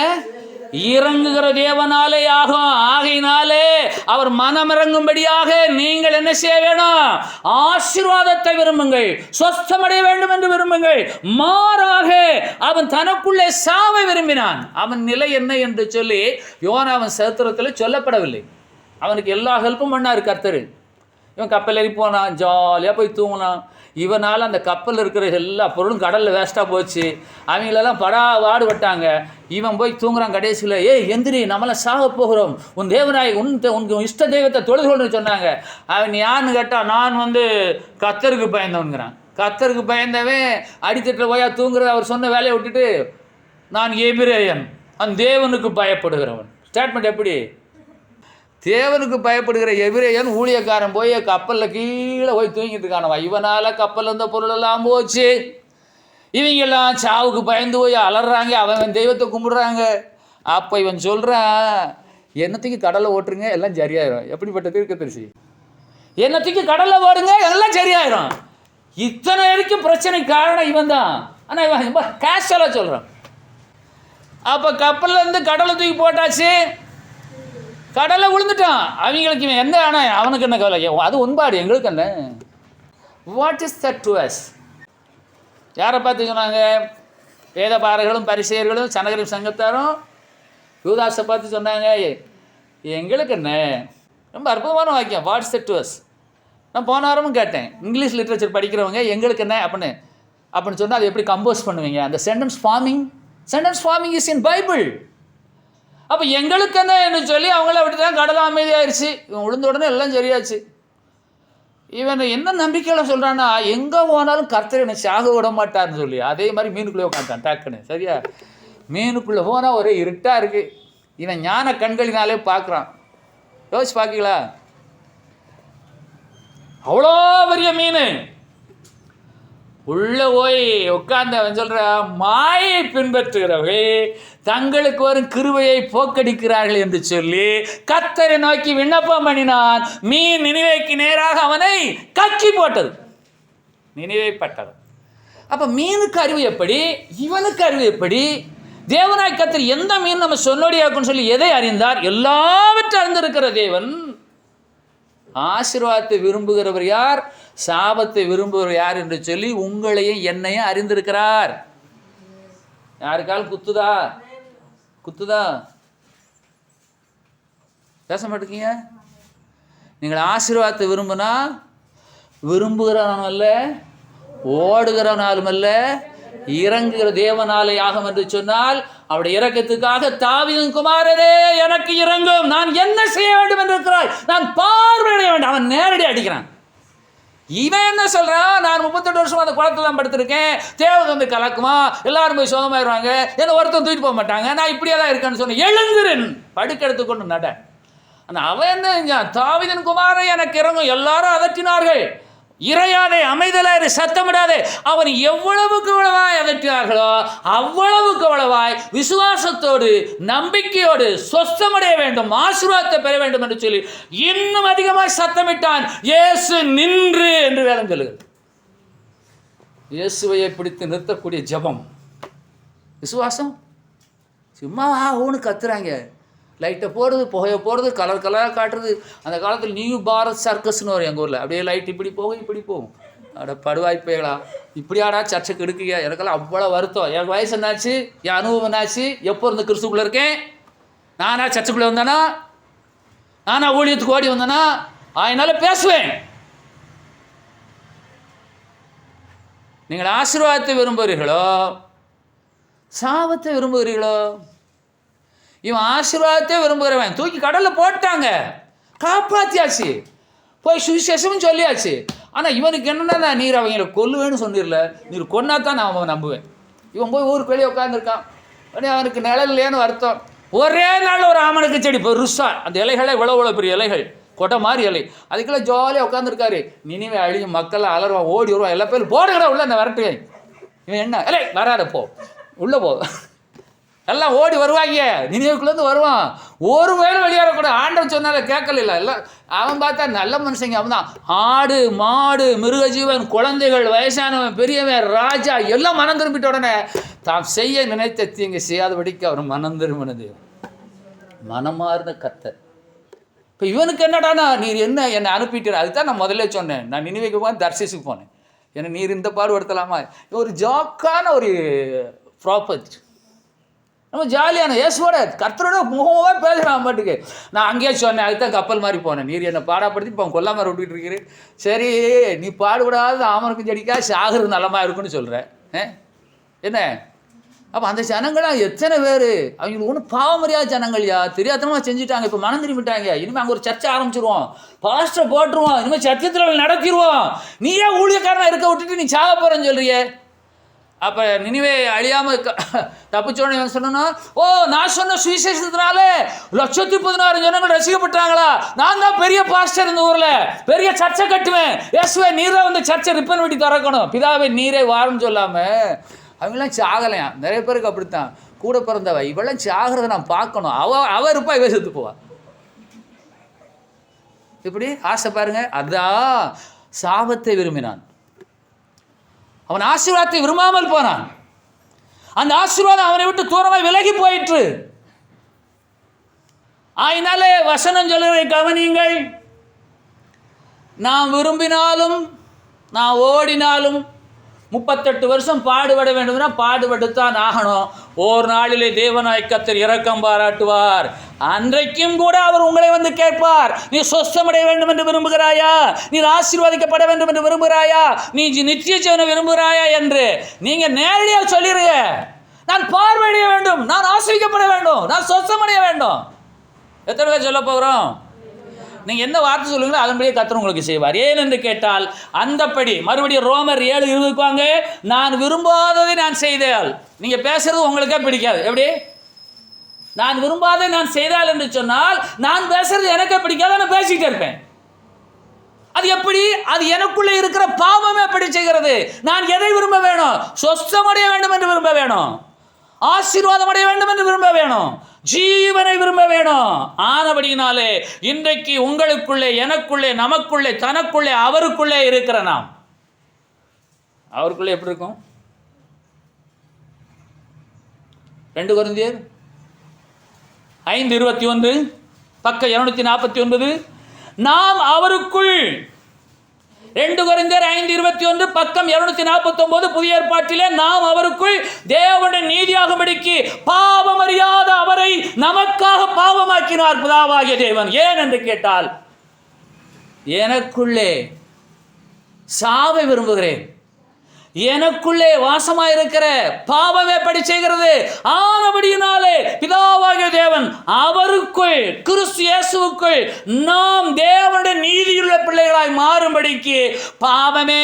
இறங்குகிற தேவனாலே ஆகும். ஆகையினாலே அவர் மனமிறங்கும்படியாக நீங்கள் என்ன செய்ய வேணும்? ஆசீர்வாதத்தை விரும்புங்கள், சொஸ்தமடைய வேண்டும் என்று விரும்புங்கள். மாறாக அவன் தனக்குள்ளே சாவை விரும்பினான். அவன் நிலை என்ன என்று சொல்லி யோனாவின் சரித்திரத்தில் சொல்லப்படவில்லை. அவனுக்கு எல்லா ஹெல்ப்பும் பண்ணார் கர்த்தர். இவன் கப்பல் ஏறி போனான், ஜாலியாக போய் தூங்கினான். இவனால் அந்த கப்பலில் இருக்கிற எல்லா பொருளும் கடலில் வேஸ்ட்டாக போச்சு. அவங்களெல்லாம் பாடுபட்டாங்க. இவன் போய் தூங்குறான். கடைசியில் எந்திரி, நம்மளாம் சாக போகிறோம், உன் தேவனாய் உன் இஷ்ட தெய்வத்தை தொழுதுகொள்னு சொன்னாங்க. அவன் யான்னு கேட்டால், நான் கர்த்தருக்கு பயந்தவன்கிறான். கர்த்தருக்கு பயந்தவன் அடித்தட்டில் போயா தூங்குறத அவர் சொன்ன வேலையை விட்டுட்டு, நான் எபிரேயன், அந்த தேவனுக்கு பயப்படுகிறவன். ஸ்டேட்மெண்ட் எப்படி? தேவனுக்கு பயப்படுகிற எபிரேயன் ஊழியக்காரன் போய் கப்பலில் கீழே போய் தூங்கிட்டு இருக்கானவா. இவனால் கப்பலில் இருந்த பொருளெல்லாம் போச்சு. இவங்கெல்லாம் சாவுக்கு பயந்து போய் அலறாங்க, அவன் தெய்வத்தை கும்பிடுறாங்க. அப்போ இவன் சொல்கிறான், என்னத்துக்கு கடலை ஓட்டுருங்க, எல்லாம் சரியாயிரும். எப்படிப்பட்ட தீர்க்கதரிசி! என்னத்துக்கு கடலை ஓடுங்க, எல்லாம் சரியாயிரும். இத்தனை வரைக்கும் பிரச்சனை காரணம் இவன் தான். ஆனால் இவன் ரொம்ப கேஷுவலாக சொல்கிறான். அப்போ கப்பல்லேருந்து கடலை தூக்கி போட்டாச்சு, கடலை விழுந்துட்டான். அவங்களுக்கு இவன் என்ன, ஆனால் அவனுக்கு என்ன கவலை? அது உண்பாடு, எங்களுக்கு என்ன? What is that to us? யாரை பார்த்து சொன்னாங்க? வேதபாரர்களும் பரிசேயர்களும் சனகரின் சங்கத்தாரும் யூதாஸை பார்த்து சொன்னாங்க, எங்களுக்கு என்ன? ரொம்ப அற்புதமான வாக்கியம், வாட்ஸ் தட் டு அஸ். நான் போன வாரமும் கேட்டேன், இங்கிலீஷ் லிட்ரேச்சர் படிக்கிறவங்க எங்களுக்கு என்ன அப்படின்னு சொன்னால் அது எப்படி கம்போஸ் பண்ணுவீங்க? அந்த sentence forming is in Bible. அப்போ எங்களுக்கு என்ன என்று சொல்லி அவங்கள விட்டு தான் கடலை அமைதியாயிருச்சு. இவன் விழுந்த உடனே எல்லாம் சரியாச்சு. இவன் என்ன நம்பிக்கையில் சொல்கிறான்னா, எங்கே போனாலும் கர்த்தர் என்னை சாக விட மாட்டார்னு சொல்லி அதே மாதிரி மீனுக்குள்ளே உட்காந்துட்டான் டக்குன்னு. சரியா? மீனுக்குள்ளே போனால் ஒரே இருட்டாக இருக்குது. இவன் ஞான கண்களினாலே பார்க்குறான். யோசிச்சு பார்க்கீங்களா? அவ்வளோ பெரிய மீன் உள்ளே போய் உட்கார்ந்து அவன் சொல்கிற, மாயை பின்பற்றுகிறவர்கள் தங்களுக்கு வரும் கிருபையை போக்கடிக்கிறார்கள் என்று சொல்லி கர்த்தரை நோக்கி விண்ணப்பம் பண்ணினான். மீன் நினிவேக்கு நேராக அவனை கக்கி போட்டது, நினிவேப்பட்டது. அப்போ மீனுக்கு அறிவு எப்படி, இவனுக்கு அறிவு எப்படி? தேவனாய் கர்த்தர் எந்த மீன் நம்ம சொன்னோடியாக்குன்னு சொல்லி எதை அறிந்தார்? எல்லாவற்றையும் அறிந்திருக்கிற தேவன் ஆசீர்வாதத்தை விரும்புகிறவர் யார், சாபத்தை விரும்புகிறவர் யார் என்று சொல்லி உங்களையும் என்னையும் அறிந்திருக்கிறார். யாருக்கால் குத்துதா? பேச மாட்டேங்க. நீங்கள் ஆசீர்வாதத்தை விரும்புகிறவனும் அல்ல, ஓடுகிறவனாலும் அல்ல, இறங்குகிற தேவனாலே யாகம் என்று சொன்னால் அவருடைய இரக்கத்துக்காக தாவீதின் குமாரரே எனக்கு இறங்கும், நான் என்ன செய்ய வேண்டும் என்று இருக்கிறாய், நான் பார்வையிட வேண்டும். அவன் நேரடி அடிக்கிறான். இவன் என்ன சொல்றான், நான் 38 வருஷமா அந்த குளத்துல தான் படுத்திருக்கேன், தேவை வந்து கலக்குமா, எல்லாரும் போய் சுகமாயிருவாங்க, என்ன ஒருத்தன் தூக்கிட்டு போக மாட்டாங்க, நான் இப்படியே தான் இருக்கேன்னு சொன்னேன். எழுந்துருன், படுக்க எடுத்துக்கொண்டு நட. ஆனால் அவன் என்ன, தாவீதின் குமாரன் எனக்கு இறங்கும். எல்லாரும் அதட்டினார்கள். இறையாதே, அமைதலாரு, சத்தமிடாதே. அவன் எவ்வளவுக்கு எவ்வளவாய் அதட்டினார்களோ அவ்வளவுக்கு எவ்வளவாய் விசுவாசத்தோடு நம்பிக்கையோடு சொஸ்தமடைய வேண்டும், ஆசீர்வாதத்தை பெற வேண்டும் என்று சொல்லி இன்னும் அதிகமாய் சத்தமிட்டான். இயேசு நின்று என்று வேதம் சொல்லுகிறது. இயேசுவையை பிடித்து நிறுத்தக்கூடிய ஜெபம் விசுவாசம். சும்மா ஊன்னு கத்துறாங்க, லைட்டை போடுறது, புகையை போடுறது, கலர் கலராக காட்டுறது. அந்த காலத்தில் நியூ பாரத் சர்க்கஸ்னு வரும் எங்கள் ஊரில். அப்படியே லைட் இப்படி போகும் இப்படி போகும். அட படுவாய்ப்பைகளா, இப்படியாடா சர்ச்சைக்கு எடுக்குங்க. எனக்கெல்லாம் அவ்வளோ வருத்தம். எனக்கு வயசு என்னாச்சு, என் அனுபவம் என்னாச்சு, எப்போ இருந்து கிறிஸ்துக்குள்ளே இருக்கேன், நானா சர்ச்சுக்குள்ளே வந்தேனா, நானா ஊழியத்துக்கு ஓடி வந்தேனா, அதனால பேசுவேன். நீங்கள் ஆசீர்வாதத்தை விரும்புகிறீர்களோ சாபத்தை விரும்புகிறீர்களோ? இவன் ஆசீர்வாதத்தை விரும்புகிறவன். தூக்கி கடலில் போட்டாங்க, காப்பாற்றியாச்சு, போய் சுவிசேஷமும் சொல்லியாச்சு. ஆனால் இவனுக்கு என்னென்னா, நீர் அவங்களை கொல்லுவேன்னு சொன்னிடல, நீர் கொன்னாதான் நான் அவன் நம்புவேன். இவன் போய் ஊருக்கு வெளியே உட்காந்துருக்கான். உடனே அவனுக்கு நிழல் இல்லையான்னு வருத்தம். ஒரே நாள் ஒரு ஆமணக்கு செடி பெருசா, அந்த இலைகளை இவ்வளோ பெரிய இலைகள், கொட்டை மாதிரி இலை, அதுக்கெல்லாம் ஜாலியாக உட்காந்துருக்காரு. நினைவே அழியும், மக்கள் அலறுவான், ஓடி வருவான், எல்லா பேரும் போடுங்கடா உள்ள, அந்த வரட்டு. இவன் என்ன, இல்லை வராத போ, உள்ளே போ, எல்லாம் ஓடி வருவாங்க. நினைவுக்குள்ளேருந்து வருவான், ஒரு வேளை வெளியேறக்கூட. ஆண்டவன் சொன்னால கேட்கல. எல்லாம் அவன் பார்த்தா நல்ல மனுஷங்க. அவன் தான் ஆடு மாடு மிருகஜீவன் குழந்தைகள் வயசானவன் பெரியவன் ராஜா எல்லாம் மனம் திரும்பிட்ட உடனே தாம் செய்ய நினைத்த தீங்கு செய்யாதபடிக்கு அவர் மனம் திரும்பினது. மனமார்ந்த கர்த்தர். இப்போ இவனுக்கு என்னடானா, நீர் என்ன என்னை அனுப்பிட்டு, அதுதான் நான் முதல்ல சொன்னேன். நான் நினைவுக்கு போய் தர்சிஸுக்கு போனேன். ஏன்னா நீர் இந்த பாடுபடுத்தலாமா, ஒரு ஜாக்கான ஒரு ப்ராப்பர்ட்டி, நம்ம ஜாலியான இயேசுவோட கர்த்தரோட முகமாக பேசுகிறான் பாட்டுக்கு. நான் அங்கேயே சொன்னேன், அதுதான் கப்பல் மாதிரி போனேன். நீர் என்னை பாடப்படுத்தி இப்போ கொல்லாமல் விட்டுக்கிட்டு இருக்கிறேன். சரி, நீ பாடுபடாத ஆமனுக்கும் செடிக்கா சாகிறது நலமாக இருக்குன்னு சொல்கிறேன். என்ன அப்போ அந்த ஜனங்களாம் எத்தனை பேர், அவங்களுக்கு ஒன்றும் பாவமரியாத ஜனங்கள்யா, தெரியாதனமாக செஞ்சுட்டாங்க. இப்போ மனம் திரும்பிட்டாங்க. இனிமேல் அங்கே ஒரு சர்ச்சை ஆரம்பிச்சிருவோம், பாஸ்டரை போட்டுருவோம், இனிமேல் சத்தியத்தில் நடத்திடுவோம். நீயே ஊழியக்காரனாக இருக்க விட்டுட்டு நீ சாக போகிறேன்னு சொல்கிறியே. அப்போ நினைவே அழியாமல் தப்பிச்சோன்னு சொன்னா, ஓ நான் சொன்ன சுவிசேஷத்தினால 1,16,000 ஜனங்கள் ரசிக்கப்பட்டாங்களா, நான் தான் பெரிய பாஸ்டர் இந்த ஊரில், பெரிய சர்ச்சை கட்டுவேன். இயேசுவே நீரை வந்து சர்ச்சை ரிப்பன் வெட்டி திறக்கணும், பிதாவே நீரே வாருன்னு சொல்லாமல் அவங்களாம் சாகலையா. நிறைய பேருக்கு அப்படித்தான். கூட பிறந்தவ இவெல்லாம் சாகிறத நான் பார்க்கணும், அவ இருப்பா, இவ செத்து போவா. இப்படி ஆசை பாருங்க. அதான் சாபத்தை விரும்பினான். அவன் ஆசீர்வாதத்தை விரும்பாமல் போனான். அந்த ஆசீர்வாதம் அவனை விட்டு தூரமாக விலகி போயிற்று. ஆயினாலே வசனம் சொல்லுவதை கவனியுங்கள். நான் விரும்பினாலும் நான் ஓடினாலும் 38 வருஷம் பாடுபட வேண்டும்னா பாடுபட்டுத்தான் ஆகணும். ஓர் நாளிலே தேவனாய் கர்த்தர் இரக்கம் பாராட்டுவார். அன்றைக்கும் கூட அவர் உங்களை வந்து கேட்பார், நீ சொஸ்தமடைய வேண்டும் என்று விரும்புகிறாயா, நீ ஆசீர்வதிக்கப்பட வேண்டும் என்று விரும்புகிறாயா, நீ நித்திய ஜீவனை விரும்புகிறாயா என்று நீங்க நேரடியாக சொல்லிடுங்க. நான் பார்வையிட வேண்டும், நான் ஆசீர்வதிக்கப்பட வேண்டும், நான் சொஸ்தமடைய வேண்டும். எத்தனை பேர் சொல்ல போகிறோம்? நீங்கள் என்ன வார்த்தை சொல்லுங்களோ அதன்படியே கர்த்தர் உங்களுக்கு செய்வார். ஏன் என்று கேட்டால் அந்தப்படி மறுபடியும் ரோமர் 7:20 வாங்க, நான் விரும்பாததை நான் செய்தால், நீங்கள் பேசுறது உங்களுக்கே பிடிக்காது. எப்படி நான் விரும்பாததை நான் செய்தால் என்று சொன்னால், நான் பேசுறது எனக்கே பிடிக்காத, நான் பேசிக்கிட்டே இருப்பேன். அது எப்படி? அது எனக்குள்ளே இருக்கிற பாவமே எப்படி செய்கிறது. நான் எதை விரும்ப வேணும்? சொஸ்தமடைய வேண்டும் என்று விரும்ப வேணும், ஆசீர்வாதம் அடைய வேண்டும் என்று விரும்ப வேணும், ஜீவனை விரும்ப வேணும். ஆனபடியினாலே இன்றைக்கு உங்களுக்குள்ளே, எனக்குள்ளே, நமக்குள்ளே, தனக்குள்ளே, அவருக்குள்ளே இருக்கிற நாம், அவருக்குள்ளே எப்படி இருக்கும்? 2 கொரிந்தியர் 5:21 பக்கம் 249. நாம் அவருக்குள், 2 கொரிந்தியர் 5:21 பக்கம் 249 புதிய ஏற்பாட்டிலே, நாம் அவருக்குள் தேவனுடைய நீதியாகும்படிக்கு பாவம் அறியாத அவரை நமக்காக பாவமாக்கினார் பிதாவாகிய தேவன். ஏன் என்று கேட்டால், எனக்குள்ளே சாவை விரும்புகிறேன், எனக்குள்ளே வாசமாயிருக்கிற பாவம் எப்படி செய்கிறது? ஆனபடியினாலே பிதாவாகிய தேவன் அவருக்குள், கிறிஸ்து இயேசுவுக்குள் நாம் தேவனுடைய நீதியுள்ள பிள்ளைகளாய் மாறும்படிக்கு பாவமே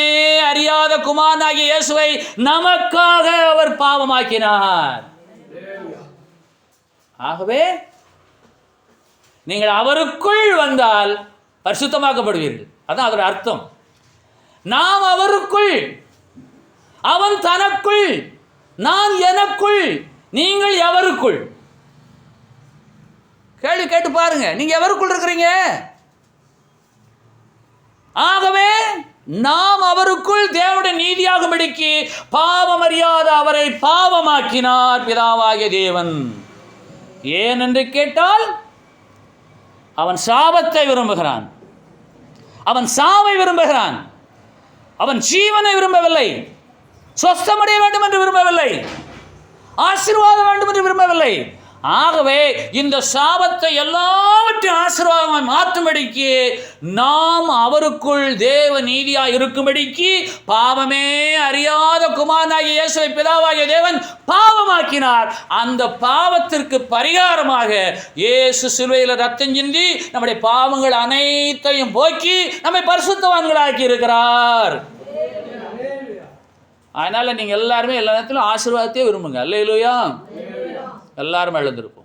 அறியாத குமாரனாகிய இயேசுவை நமக்காக அவர் பாவமாக்கினார். ஆகவே நீங்கள் அவருக்குள் வந்தால் பரிசுத்தமாக்கப்படுவீர்கள். அதான் அதோட அர்த்தம். நாம் அவருக்குள், அவன் தனக்குள், நான் எனக்குள், நீங்கள் எவருக்குள்? கேள்வி கேட்டு பாருங்க, நீங்க எவருக்குள் இருக்கிறீங்க? ஆகவே நாம் அவருக்குள் தேவனுடைய நீதியாகும்படிக்கு பாவம் அறியாத அவரை பாவமாக்கினார் பிதாவாகிய தேவன். ஏன் என்று கேட்டால், அவன் சாபத்தை விரும்புகிறான், அவன் சாவை விரும்புகிறான், அவன் ஜீவனை விரும்பவில்லை, சொஸ்தமடைய வேண்டும் என்று விரும்பவில்லை, ஆசீர்வாதம் வேண்டும் என்று விரும்பவில்லை. ஆகவே இந்த சாபத்தை எல்லாவற்றையும் ஆசீர்வாதமாய் மாற்றும்படிக்கு நாம் அவருக்குள் தேவ நீதியாய் இருக்கும்படிக்கு பாவமே அறியாத குமாரனாகிய இயேசுவை பிதாவாகிய தேவன் பாவமாக்கினார். அந்த பாவத்திற்கு பரிகாரமாக இயேசு சிலுவையில் ரத்தம் சிந்தி நம்முடைய பாவங்கள் அனைத்தையும் போக்கி நம்மை பரிசுத்தவான்களாக்கி இருக்கிறார். அதனால நீங்க எல்லாருமே எல்லா நேரத்திலும் ஆசீர்வாதத்தையே விரும்புங்க. அல்லேலூயா. எல்லாரும் எழுந்திருப்போம்.